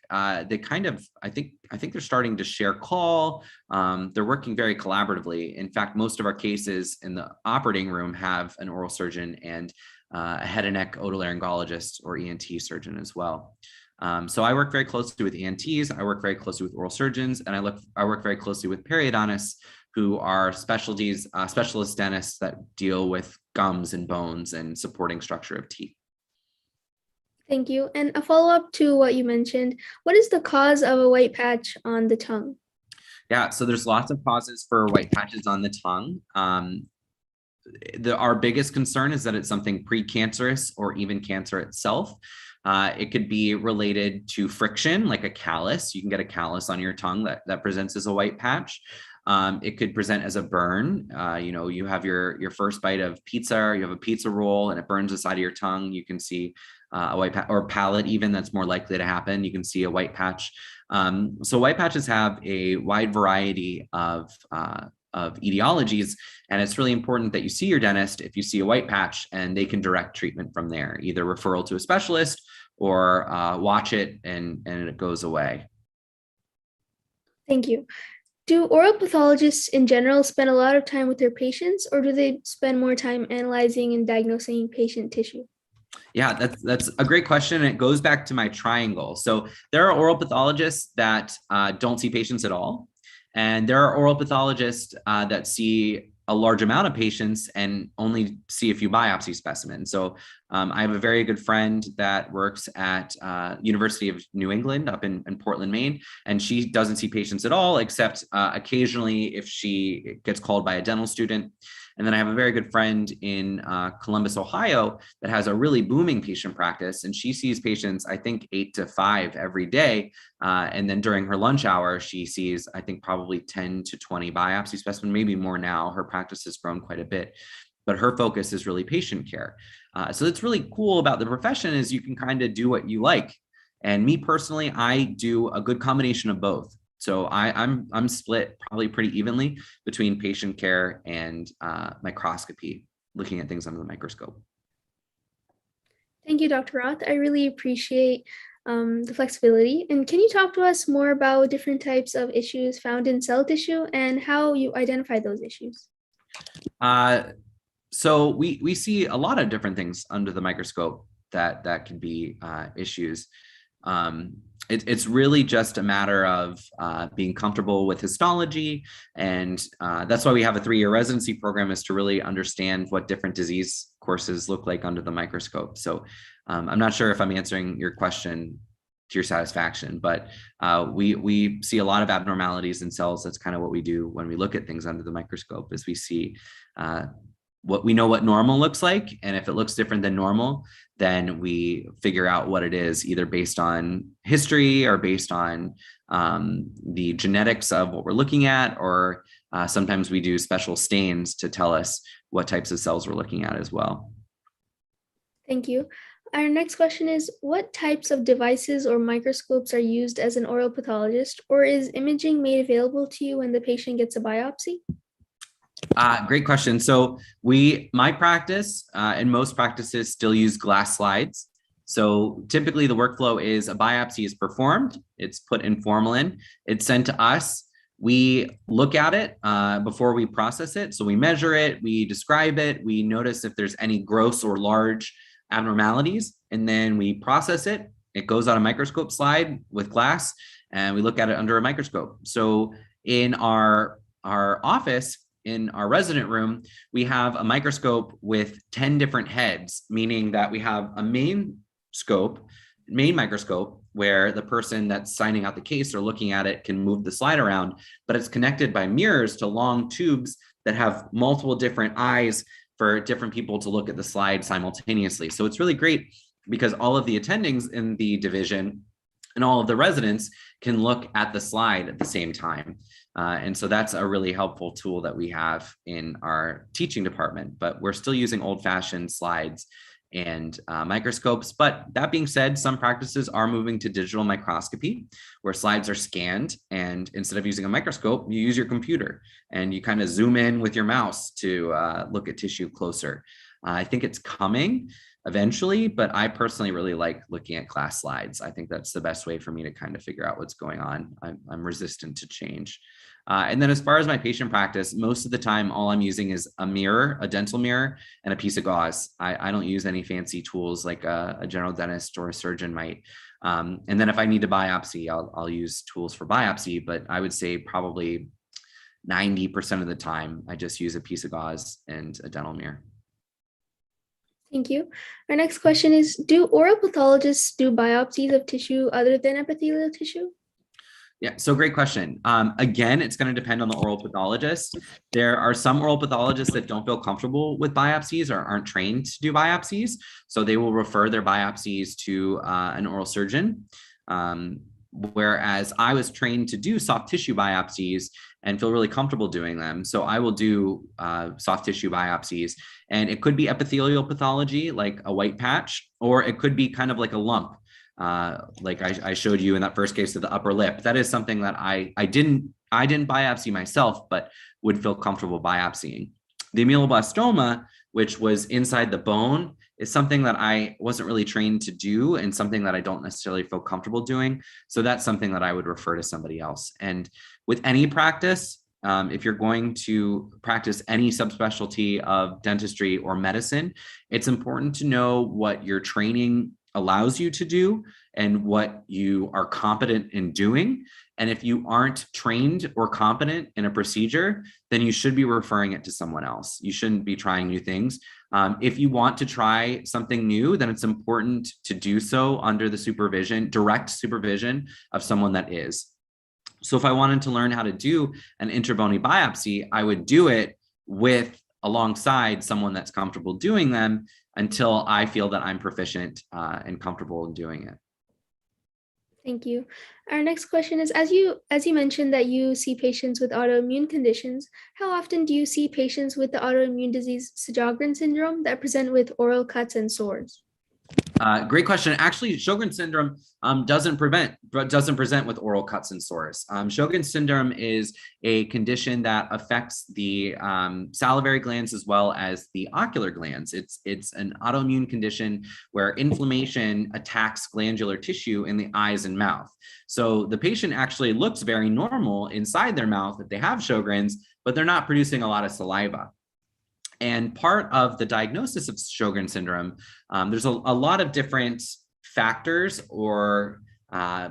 they kind of, I think they're starting to share call. They're working very collaboratively. In fact, most of our cases in the operating room have an oral surgeon and a head and neck otolaryngologist or ENT surgeon as well. So I work very closely with ENTs. I work very closely with oral surgeons, and I work very closely with periodontists, who are specialist dentists that deal with gums and bones and supporting structure of teeth. Thank you. And a follow-up to what you mentioned, what is the cause of a white patch on the tongue? Yeah, so there's lots of causes for white patches on the tongue. Our biggest concern is that it's something precancerous or even cancer itself. It could be related to friction, like a callus. You can get a callus on your tongue that presents as a white patch. It could present as a burn. You have your first bite of pizza, or you have a pizza roll and it burns the side of your tongue. You can see a white patch, or palate even, that's more likely to happen. You can see a white patch. So white patches have a wide variety of etiologies, and it's really important that you see your dentist if you see a white patch, and they can direct treatment from there, either referral to a specialist or watch it and it goes away. Thank you. Do oral pathologists in general spend a lot of time with their patients, or do they spend more time analyzing and diagnosing patient tissue? Yeah, that's a great question. And it goes back to my triangle. So there are oral pathologists that don't see patients at all. And there are oral pathologists that see a large amount of patients and only see a few biopsy specimens. So I have a very good friend that works at University of New England up in Portland, Maine, and she doesn't see patients at all, except occasionally if she gets called by a dental student. And then I have a very good friend in Columbus, Ohio, that has a really booming patient practice, and she sees patients, I think, 8 to 5 every day. And then during her lunch hour, she sees, I think, probably 10 to 20 biopsy specimens, maybe more now. Her practice has grown quite a bit. but her focus is really patient care. So it's really cool about the profession is you can kind of do what you like. And me personally, I do a good combination of both. So I'm split probably pretty evenly between patient care and microscopy, looking at things under the microscope. Thank you, Dr. Roth. I really appreciate the flexibility. And can you talk to us more about different types of issues found in cell tissue and how you identify those issues? So we see a lot of different things under the microscope that can be issues. It's really just a matter of being comfortable with histology. And that's why we have a 3-year residency program, is to really understand what different disease courses look like under the microscope. So I'm not sure if I'm answering your question to your satisfaction, but we see a lot of abnormalities in cells. That's kind of what we do when we look at things under the microscope, is we see what we know what normal looks like. And if it looks different than normal, then we figure out what it is, either based on history or based on the genetics of what we're looking at, or sometimes we do special stains to tell us what types of cells we're looking at as well. Thank you. Our next question is, what types of devices or microscopes are used as an oral pathologist, or is imaging made available to you when the patient gets a biopsy? Great question. So my practice and most practices still use glass slides. So typically the workflow is a biopsy is performed, it's put in formalin, it's sent to us. We look at it before we process it. So we measure it, we describe it, we notice if there's any gross or large abnormalities, and then we process it. It goes on a microscope slide with glass, and we look at it under a microscope. So in our office, in our resident room, we have a microscope with 10 different heads, meaning that we have a main microscope where the person that's signing out the case or looking at it can move the slide around, but it's connected by mirrors to long tubes that have multiple different eyes for different people to look at the slide simultaneously. So it's really great because all of the attendings in the division and all of the residents can look at the slide at the same time. And so that's a really helpful tool that we have in our teaching department, but we're still using old-fashioned slides and microscopes. But that being said, some practices are moving to digital microscopy, where slides are scanned, and instead of using a microscope, you use your computer and you kind of zoom in with your mouse to look at tissue closer. I think it's coming eventually, but I personally really like looking at glass slides. I think that's the best way for me to kind of figure out what's going on. I'm resistant to change. And then as far as my patient practice, most of the time, all I'm using is a mirror, a dental mirror, and a piece of gauze. I don't use any fancy tools like a general dentist or a surgeon might. And then if I need to biopsy, I'll use tools for biopsy, but I would say probably 90% of the time, I just use a piece of gauze and a dental mirror. Thank you. Our next question is, do oral pathologists do biopsies of tissue other than epithelial tissue? Yeah, so great question. Again, it's going to depend on the oral pathologist. There are some oral pathologists that don't feel comfortable with biopsies or aren't trained to do biopsies. So they will refer their biopsies to an oral surgeon. Whereas I was trained to do soft tissue biopsies and feel really comfortable doing them. So I will do soft tissue biopsies, and it could be epithelial pathology, like a white patch, or it could be kind of like a lump. Like I showed you in that first case of the upper lip. That is something that I didn't biopsy myself, but would feel comfortable biopsying. The ameloblastoma, which was inside the bone, is something that I wasn't really trained to do and something that I don't necessarily feel comfortable doing. So that's something that I would refer to somebody else. And with any practice, if you're going to practice any subspecialty of dentistry or medicine, it's important to know what your training allows you to do and what you are competent in doing. And if you aren't trained or competent in a procedure, then you should be referring it to someone else. You shouldn't be trying new things. If you want to try something new, then it's important to do so under the supervision, direct supervision of someone that is. So if I wanted to learn how to do an interbony biopsy, I would do it alongside someone that's comfortable doing them until I feel that I'm proficient and comfortable in doing it. Thank you. Our next question is, as you mentioned that you see patients with autoimmune conditions, how often do you see patients with the autoimmune disease Sjögren's syndrome that present with oral cuts and sores? Great question. Actually, Sjogren's syndrome doesn't present with oral cuts and sores. Sjogren's syndrome is a condition that affects the salivary glands as well as the ocular glands. It's an autoimmune condition where inflammation attacks glandular tissue in the eyes and mouth. So the patient actually looks very normal inside their mouth if they have Sjogren's, but they're not producing a lot of saliva. And part of the diagnosis of Sjogren's syndrome, there's a lot of different factors or I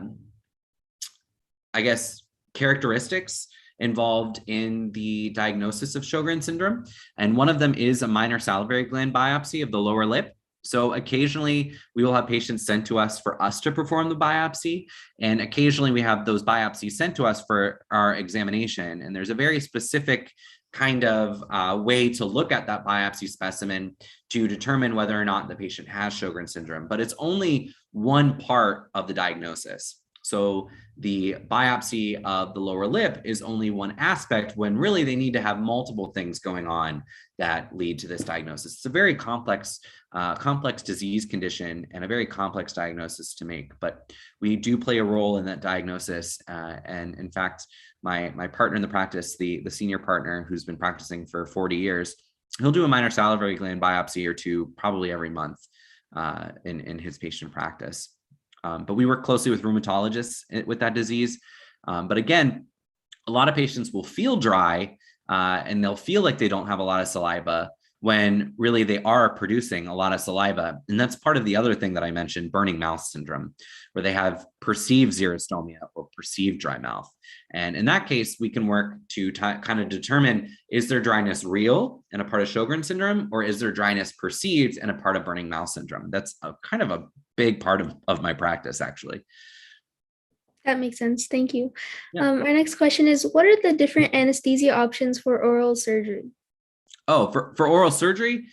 guess characteristics involved in the diagnosis of Sjogren's syndrome. And one of them is a minor salivary gland biopsy of the lower lip. So occasionally we will have patients sent to us for us to perform the biopsy. And occasionally we have those biopsies sent to us for our examination. And there's a very specific kind of way to look at that biopsy specimen to determine whether or not the patient has Sjogren's syndrome, but it's only one part of the diagnosis. So the biopsy of the lower lip is only one aspect when really they need to have multiple things going on that lead to this diagnosis. It's a very complex disease condition and a very complex diagnosis to make, but we do play a role in that diagnosis. And in fact, my partner in the practice, the senior partner who's been practicing for 40 years, he'll do a minor salivary gland biopsy or two probably every month in his patient practice. But we work closely with rheumatologists with that disease. But again, a lot of patients will feel dry and they'll feel like they don't have a lot of saliva when really they are producing a lot of saliva. And that's part of the other thing that I mentioned, burning mouth syndrome, where they have perceived xerostomia or perceived dry mouth. And in that case, we can work to kind of determine, is their dryness real and a part of Sjogren's syndrome, or is their dryness perceived and a part of burning mouth syndrome? That's kind of a big part of my practice, actually. That makes sense. Thank you. Yeah. Our next question is, what are the different anesthesia options for oral surgery? Oh, for oral surgery,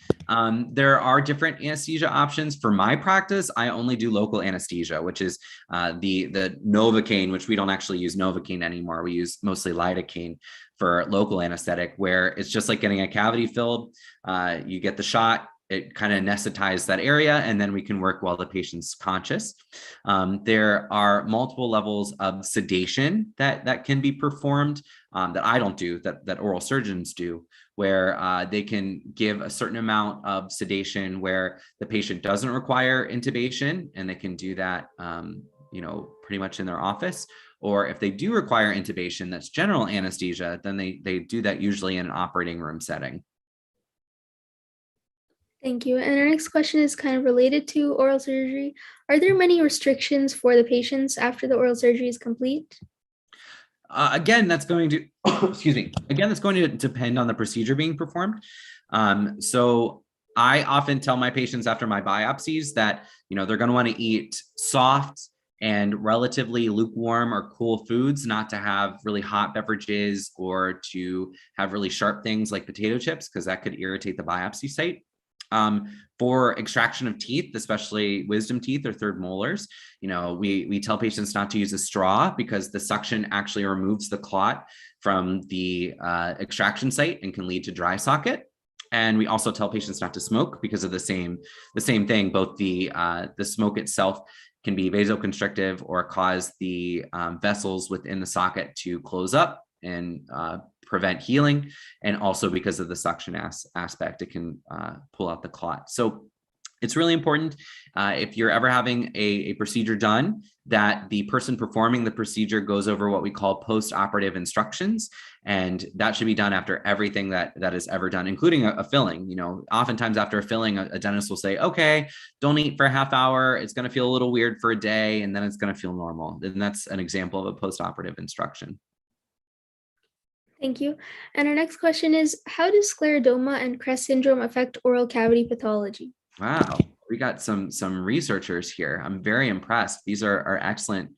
there are different anesthesia options. For my practice, I only do local anesthesia, which is the Novocaine, which we don't actually use Novocaine anymore. We use mostly lidocaine for local anesthetic, where it's just like getting a cavity filled. You get the shot, it kind of anesthetizes that area, and then we can work while the patient's conscious. There are multiple levels of sedation that can be performed that I don't do, that oral surgeons do, where they can give a certain amount of sedation where the patient doesn't require intubation, and they can do that, pretty much in their office. Or if they do require intubation, that's general anesthesia, then they do that usually in an operating room setting. Thank you. And our next question is kind of related to oral surgery. Are there many restrictions for the patients after the oral surgery is complete? Again, that's going to, excuse me. Again, that's going to depend on the procedure being performed. So I often tell my patients after my biopsies that, they're going to want to eat soft and relatively lukewarm or cool foods, not to have really hot beverages or to have really sharp things like potato chips, because that could irritate the biopsy site. For extraction of teeth, especially wisdom teeth or third molars, we tell patients not to use a straw because the suction actually removes the clot from the extraction site and can lead to dry socket. And we also tell patients not to smoke because of the same thing. Both the smoke itself can be vasoconstrictive or cause the vessels within the socket to close up and prevent healing, and also because of the suction aspect, it can pull out the clot. So it's really important if you're ever having a procedure done, that the person performing the procedure goes over what we call post-operative instructions, and that should be done after everything that is ever done, including a filling. Oftentimes after a filling, a dentist will say, okay, don't eat for a half hour. It's going to feel a little weird for a day, and then it's going to feel normal. And that's an example of a post-operative instruction. Thank you. And our next question is, how does sclerodoma and crest syndrome affect oral cavity pathology? Wow, we got some researchers here. I'm very impressed. These are excellent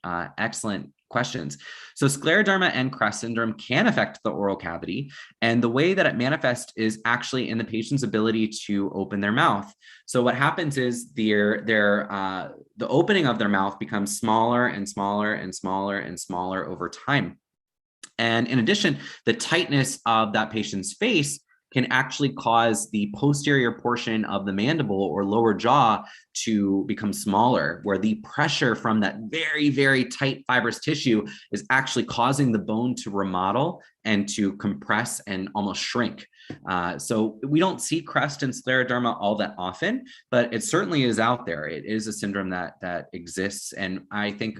questions. So scleroderma and crest syndrome can affect the oral cavity, and the way that it manifests is actually in the patient's ability to open their mouth. So what happens is the opening of their mouth becomes smaller and smaller and smaller and smaller over time. And in addition, the tightness of that patient's face can actually cause the posterior portion of the mandible or lower jaw to become smaller, where the pressure from that very, very tight fibrous tissue is actually causing the bone to remodel and to compress and almost shrink. So we don't see crest and scleroderma all that often, but it certainly is out there. It is a syndrome that exists. And I think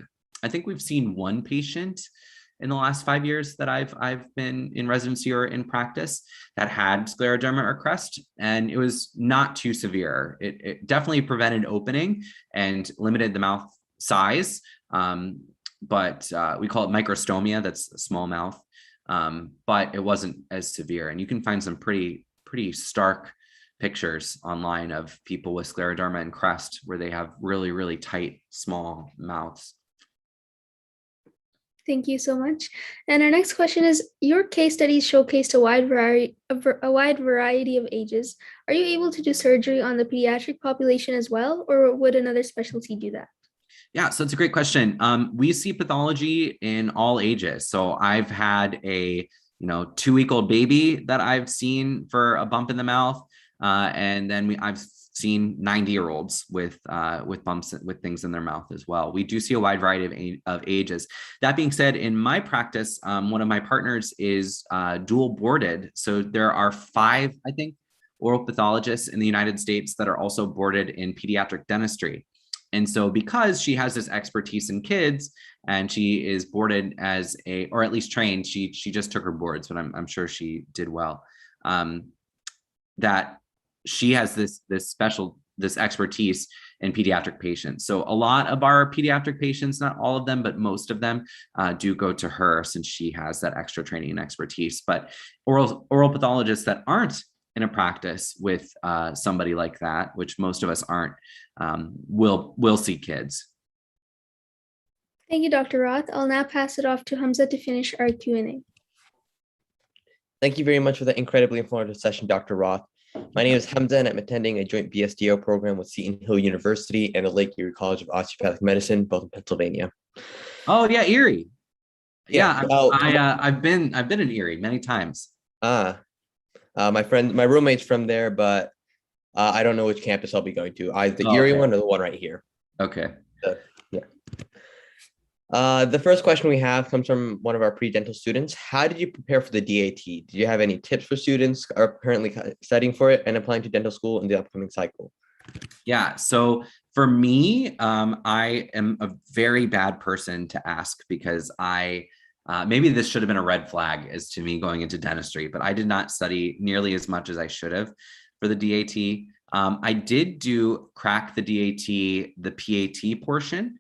we've seen one patient in the last 5 years that I've been in residency or in practice that had scleroderma or crest, and it was not too severe. It definitely prevented opening and limited the mouth size, but we call it microstomia. That's a small mouth, but it wasn't as severe. And you can find some pretty stark pictures online of people with scleroderma and crest where they have really, really tight, small mouths. Thank you so much. And our next question is, your case studies showcased a wide variety of ages. Are you able to do surgery on the pediatric population as well, or would another specialty do that? Yeah, so it's a great question. We see pathology in all ages. So I've had a 2-week-old baby that I've seen for a bump in the mouth, and then I've seen 90-year-olds with bumps with things in their mouth as well. We do see a wide variety of ages. That being said, in my practice, one of my partners is dual boarded. So there are 5, I think, oral pathologists in the United States that are also boarded in pediatric dentistry. And so because she has this expertise in kids and she is boarded as or at least trained, she just took her boards, but I'm sure she did well, that she has this expertise in pediatric patients. So a lot of our pediatric patients, not all of them, but most of them do go to her since she has that extra training and expertise. But oral pathologists that aren't in a practice with somebody like that, which most of us aren't, will see kids. Thank you, Dr. Roth. I'll now pass it off to Hamza to finish our Q&A. Thank you very much for the incredibly informative session, Dr. Roth. My name is Hamza, and I'm attending a joint BSDO program with Seton Hill University and the Lake Erie College of Osteopathic Medicine, both in Pennsylvania. Oh yeah, Erie. Yeah, I've been in Erie many times. My roommate's from there, but I don't know which campus I'll be going to. The Erie one or the one right here. Okay. The first question we have comes from one of our pre-dental students. How did you prepare for the DAT? Did you have any tips for students who are currently studying for it and applying to dental school in the upcoming cycle? Yeah, so for me, I am a very bad person to ask because maybe this should have been a red flag as to me going into dentistry, but I did not study nearly as much as I should have for the DAT. I did crack the DAT, the PAT portion.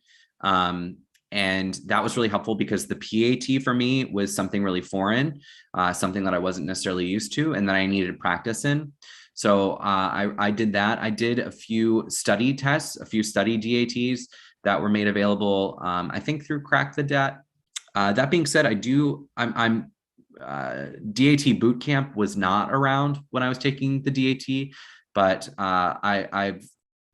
And that was really helpful because the PAT for me was something really foreign, something that I wasn't necessarily used to and that I needed practice in. So I did that. I did a few study tests, a few study DATs that were made available, I think through Crack the DAT. That being said, DAT boot camp was not around when I was taking the DAT, but I've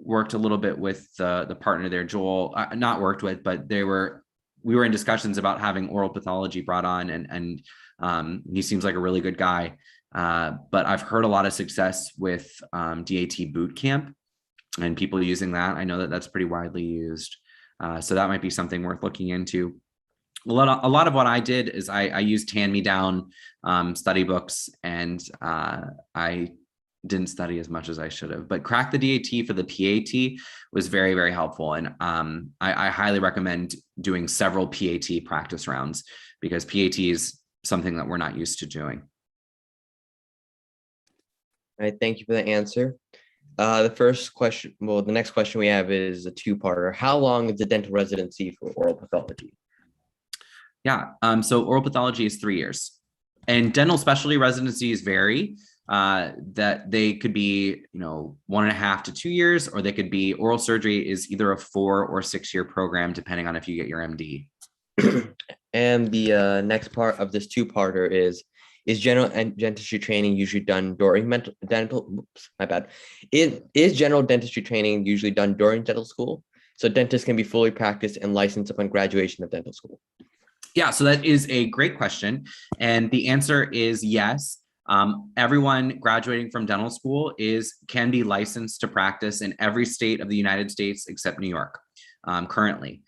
worked a little bit with the partner there, Joel, not worked with, but we were in discussions about having oral pathology brought on, and he seems like a really good guy. But I've heard a lot of success with DAT boot camp and people using that. I know that that's pretty widely used. So that might be something worth looking into. A lot of what I did is I used hand-me-down study books, and I didn't study as much as I should have, but Crack the DAT for the PAT was very, very helpful. And I highly recommend doing several PAT practice rounds because PAT is something that we're not used to doing. All right, thank you for the answer. The next question we have is a 2-parter. How long is the dental residency for oral pathology? Yeah, so oral pathology is 3 years, and dental specialty residencies vary. That they could be, 1.5 to 2 years, or they could be, oral surgery is either a 4 or 6 year program, depending on if you get your MD. And the next part of this two-parter is general dentistry training usually done during Is general dentistry training usually done during dental school? So dentists can be fully practiced and licensed upon graduation of dental school. Yeah, so that is a great question. And the answer is yes. Everyone graduating from dental school can be licensed to practice in every state of the United States except New York currently.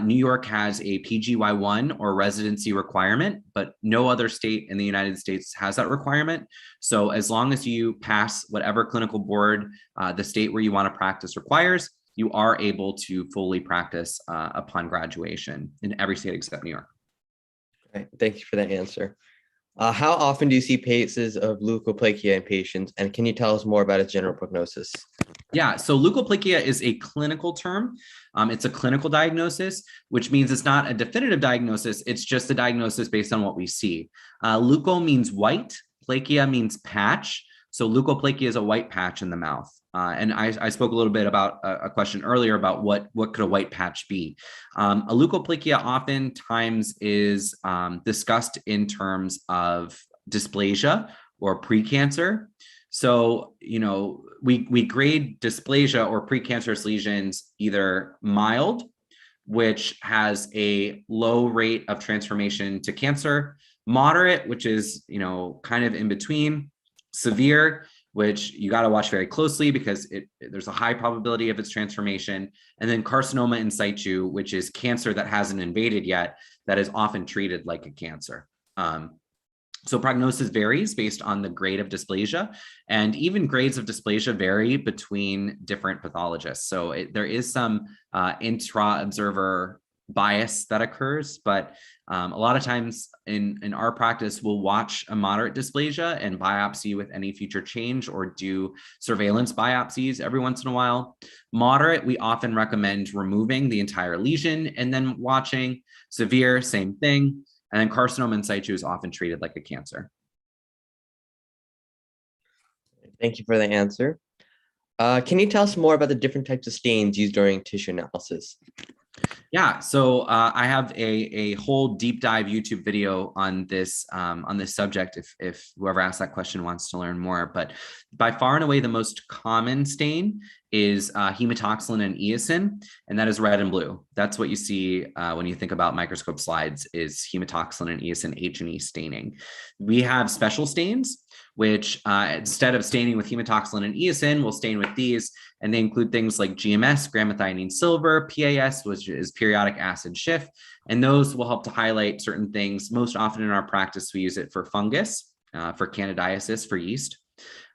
New York has a PGY1 or residency requirement, but no other state in the United States has that requirement. So as long as you pass whatever clinical board the state where you want to practice requires, you are able to fully practice upon graduation in every state except New York. Right. Thank you for that answer. How often do you see cases of leukoplakia in patients, and can you tell us more about its general prognosis? Yeah, so leukoplakia is a clinical term. It's a clinical diagnosis, which means it's not a definitive diagnosis. It's just a diagnosis based on what we see. Leuko means white, plakia means patch. So leukoplakia is a white patch in the mouth. And I spoke a little bit about a question earlier about what could a white patch be. A leukoplakia oftentimes is discussed in terms of dysplasia or precancer. So, we grade dysplasia or precancerous lesions either mild, which has a low rate of transformation to cancer, moderate, which is, kind of in between, severe, which you got to watch very closely because there's a high probability of its transformation, and then carcinoma in situ, which is cancer that hasn't invaded yet, that is often treated like a cancer. So prognosis varies based on the grade of dysplasia, and even grades of dysplasia vary between different pathologists. So there is some intra-observer bias that occurs, but a lot of times in our practice, we'll watch a moderate dysplasia and biopsy with any future change or do surveillance biopsies every once in a while. Moderate, we often recommend removing the entire lesion and then watching. Severe, same thing. And then carcinoma in situ is often treated like a cancer. Thank you for the answer. Can you tell us more about the different types of stains used during tissue analysis? Yeah, so I have a whole deep dive YouTube video on this subject if whoever asked that question wants to learn more. But by far and away, the most common stain is hematoxylin and eosin, and that is red and blue. That's what you see when you think about microscope slides is hematoxylin and eosin H&E staining. We have special stains, which instead of staining with hematoxylin and eosin, we'll stain with these, and they include things like GMS, gramethionine silver, PAS, which is periodic acid Schiff, and those will help to highlight certain things. Most often in our practice, we use it for fungus, for candidiasis, for yeast.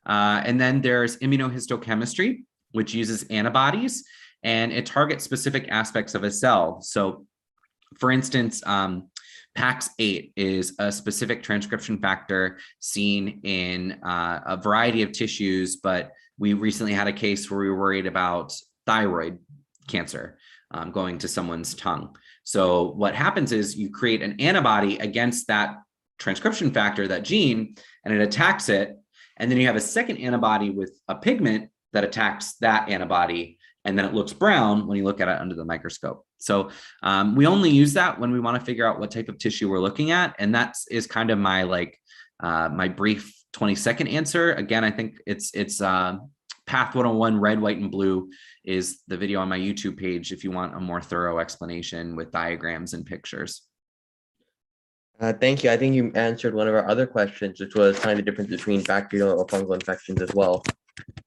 And then there's immunohistochemistry, which uses antibodies, and it targets specific aspects of a cell. So for instance, PAX8 is a specific transcription factor seen in a variety of tissues, but we recently had a case where we were worried about thyroid cancer going to someone's tongue. So what happens is you create an antibody against that transcription factor, that gene, and it attacks it. And then you have a second antibody with a pigment that attacks that antibody, and then it looks brown when you look at it under the microscope. So we only use that when we want to figure out what type of tissue we're looking at. And that is kind of my my brief 20-second answer. Again, I think it's Path 101 red, white, and blue is the video on my YouTube page if you want a more thorough explanation with diagrams and pictures. Thank you. I think you answered one of our other questions, which was kind of the difference between bacterial or fungal infections as well,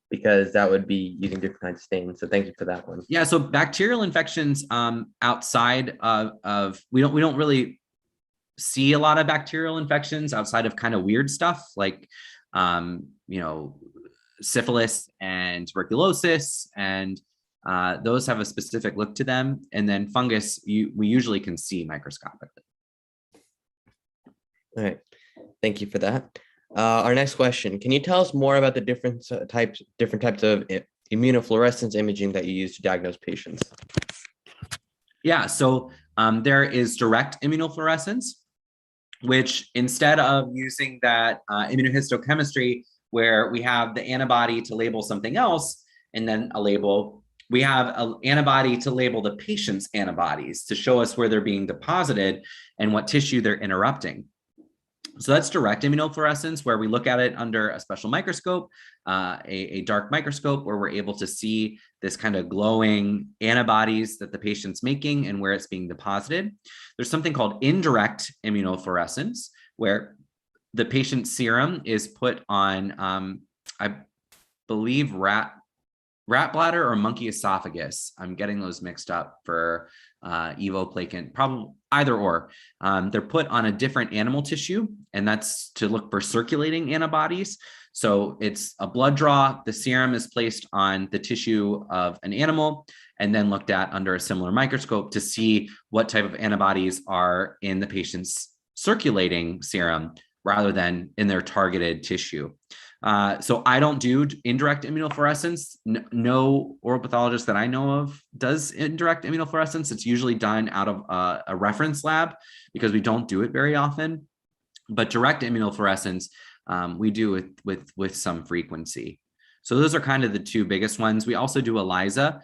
because that would be using different kinds of stains. So thank you for that one. Yeah. So bacterial infections outside of we don't really see a lot of bacterial infections outside of kind of weird stuff like syphilis and tuberculosis, and those have a specific look to them. And then fungus, we usually can see microscopically. All right, thank you for that. Our next question: can you tell us more about the different types of immunofluorescence imaging that you use to diagnose patients? Yeah, so there is direct immunofluorescence, which instead of using that immunohistochemistry where we have the antibody to label something else and then a label, we have an antibody to label the patient's antibodies to show us where they're being deposited and what tissue they're interrupting. So that's direct immunofluorescence, where we look at it under a special microscope, a dark microscope, where we're able to see this kind of glowing antibodies that the patient's making and where it's being deposited. There's something called indirect immunofluorescence, where the patient's serum is put on, I believe, rat bladder or monkey esophagus. I'm getting those mixed up for evoplakin, probably either or. They're put on a different animal tissue, and that's to look for circulating antibodies. So it's a blood draw. The serum is placed on the tissue of an animal and then looked at under a similar microscope to see what type of antibodies are in the patient's circulating serum rather than in their targeted tissue. So I don't do indirect immunofluorescence. No oral pathologist that I know of does indirect immunofluorescence. It's usually done out of a reference lab because we don't do it very often. But direct immunofluorescence, we do with some frequency. So those are kind of the two biggest ones. We also do ELISA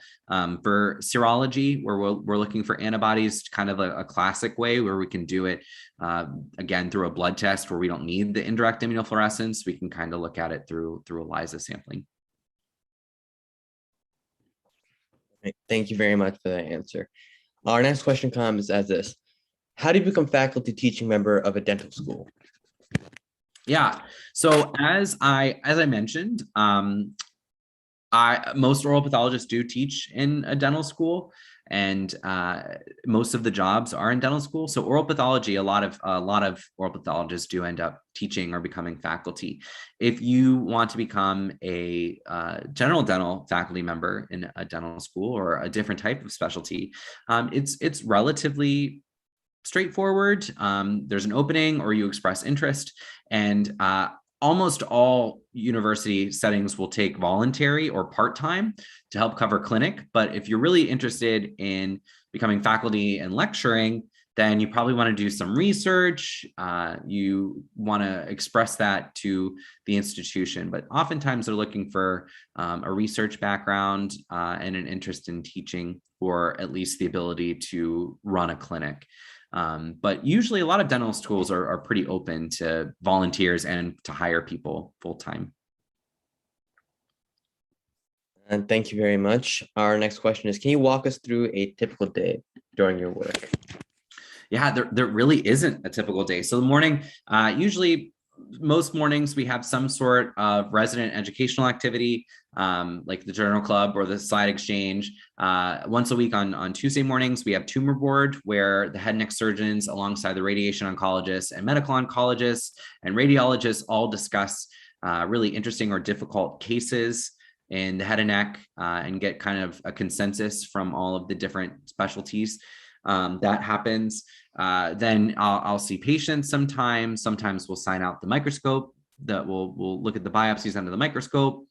for serology, where we're looking for antibodies, kind of a classic way where we can do it, again, through a blood test where we don't need the indirect immunofluorescence. We can kind of look at it through ELISA sampling. Thank you very much for that answer. Our next question comes as this: how do you become faculty teaching member of a dental school? Yeah. So as I mentioned, most oral pathologists do teach in a dental school, and most of the jobs are in dental school. So oral pathology, a lot of oral pathologists do end up teaching or becoming faculty. If you want to become a general dental faculty member in a dental school or a different type of specialty, it's relatively straightforward. There's an opening or you express interest, and almost all university settings will take voluntary or part-time to help cover clinic. But if you're really interested in becoming faculty and lecturing, then you probably want to do some research. You want to express that to the institution, but oftentimes they're looking for a research background and an interest in teaching, or at least the ability to run a clinic. But usually a lot of dental schools are pretty open to volunteers and to hire people full-time. And thank you very much. Our next question is, can you walk us through a typical day during your work? Yeah, there really isn't a typical day. So the morning, usually most mornings we have some sort of resident educational activity, like the journal club or the slide exchange. Once a week on Tuesday mornings, we have tumor board, where the head and neck surgeons alongside the radiation oncologists and medical oncologists and radiologists all discuss really interesting or difficult cases in the head and neck and get kind of a consensus from all of the different specialties. That happens. Then I'll see patients sometimes. Sometimes we'll sign out the microscope, that we'll look at the biopsies under the microscope.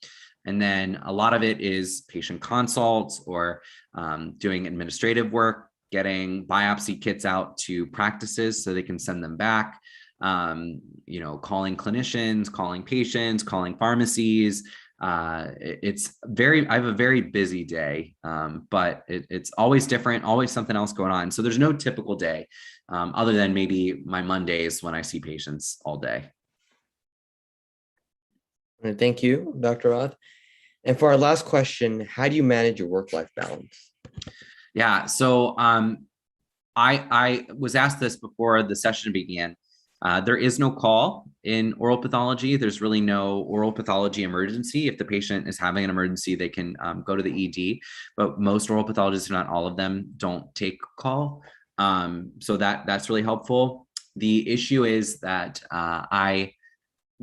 And then a lot of it is patient consults or doing administrative work, getting biopsy kits out to practices so they can send them back. Calling clinicians, calling patients, calling pharmacies. I have a very busy day, but it's always different, always something else going on. So there's no typical day other than maybe my Mondays when I see patients all day. Thank you, Dr. Roth. And for our last question, how do you manage your work-life balance? Yeah, so I was asked this before the session began. There is no call in oral pathology. There's really no oral pathology emergency. If the patient is having an emergency, they can go to the ED, but most oral pathologists, if not all of them, don't take call. So that's really helpful. The issue is that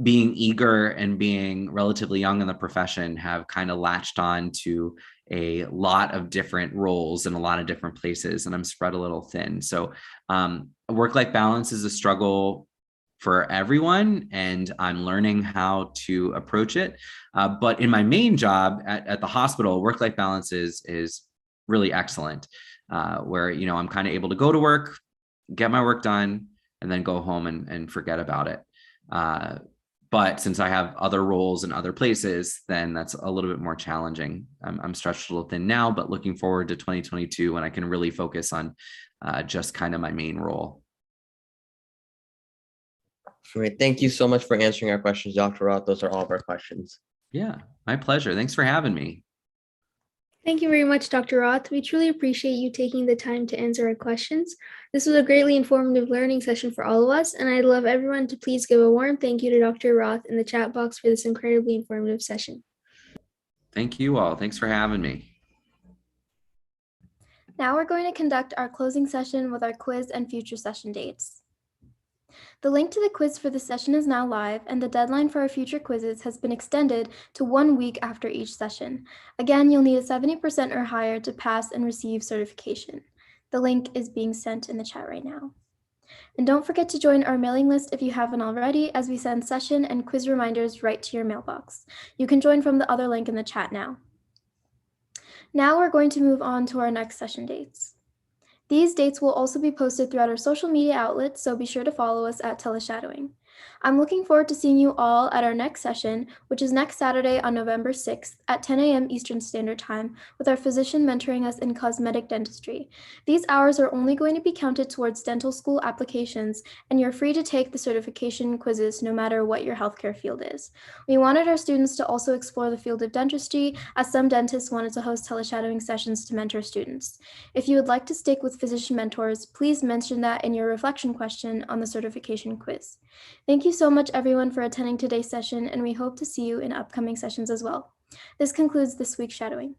being eager and being relatively young in the profession, have kind of latched on to a lot of different roles in a lot of different places, and I'm spread a little thin. So work-life balance is a struggle for everyone, and I'm learning how to approach it. But in my main job at the hospital, work-life balance is really excellent, where I'm kind of able to go to work, get my work done, and then go home and forget about it. But since I have other roles in other places, then that's a little bit more challenging. I'm stretched a little thin now, but looking forward to 2022 when I can really focus on just kind of my main role. Great. Thank you so much for answering our questions, Dr. Roth. Those are all of our questions. Yeah, my pleasure. Thanks for having me. Thank you very much, Dr. Roth. We truly appreciate you taking the time to answer our questions. This was a greatly informative learning session for all of us, and I'd love everyone to please give a warm thank you to Dr. Roth in the chat box for this incredibly informative session. Thank you all. Thanks for having me. Now we're going to conduct our closing session with our quiz and future session dates. The link to the quiz for the session is now live, and the deadline for our future quizzes has been extended to 1 week after each session. Again, you'll need a 70% or higher to pass and receive certification. The link is being sent in the chat right now. And don't forget to join our mailing list if you haven't already, as we send session and quiz reminders right to your mailbox. You can join from the other link in the chat now. Now we're going to move on to our next session dates. These dates will also be posted throughout our social media outlets, so be sure to follow us at TeleShadowing. I'm looking forward to seeing you all at our next session, which is next Saturday on November 6th at 10 a.m. Eastern Standard Time, with our physician mentoring us in cosmetic dentistry. These hours are only going to be counted towards dental school applications, and you're free to take the certification quizzes no matter what your healthcare field is. We wanted our students to also explore the field of dentistry, as some dentists wanted to host teleshadowing sessions to mentor students. If you would like to stick with physician mentors, please mention that in your reflection question on the certification quiz. Thank you so much, everyone, for attending today's session, and we hope to see you in upcoming sessions as well. This concludes this week's shadowing.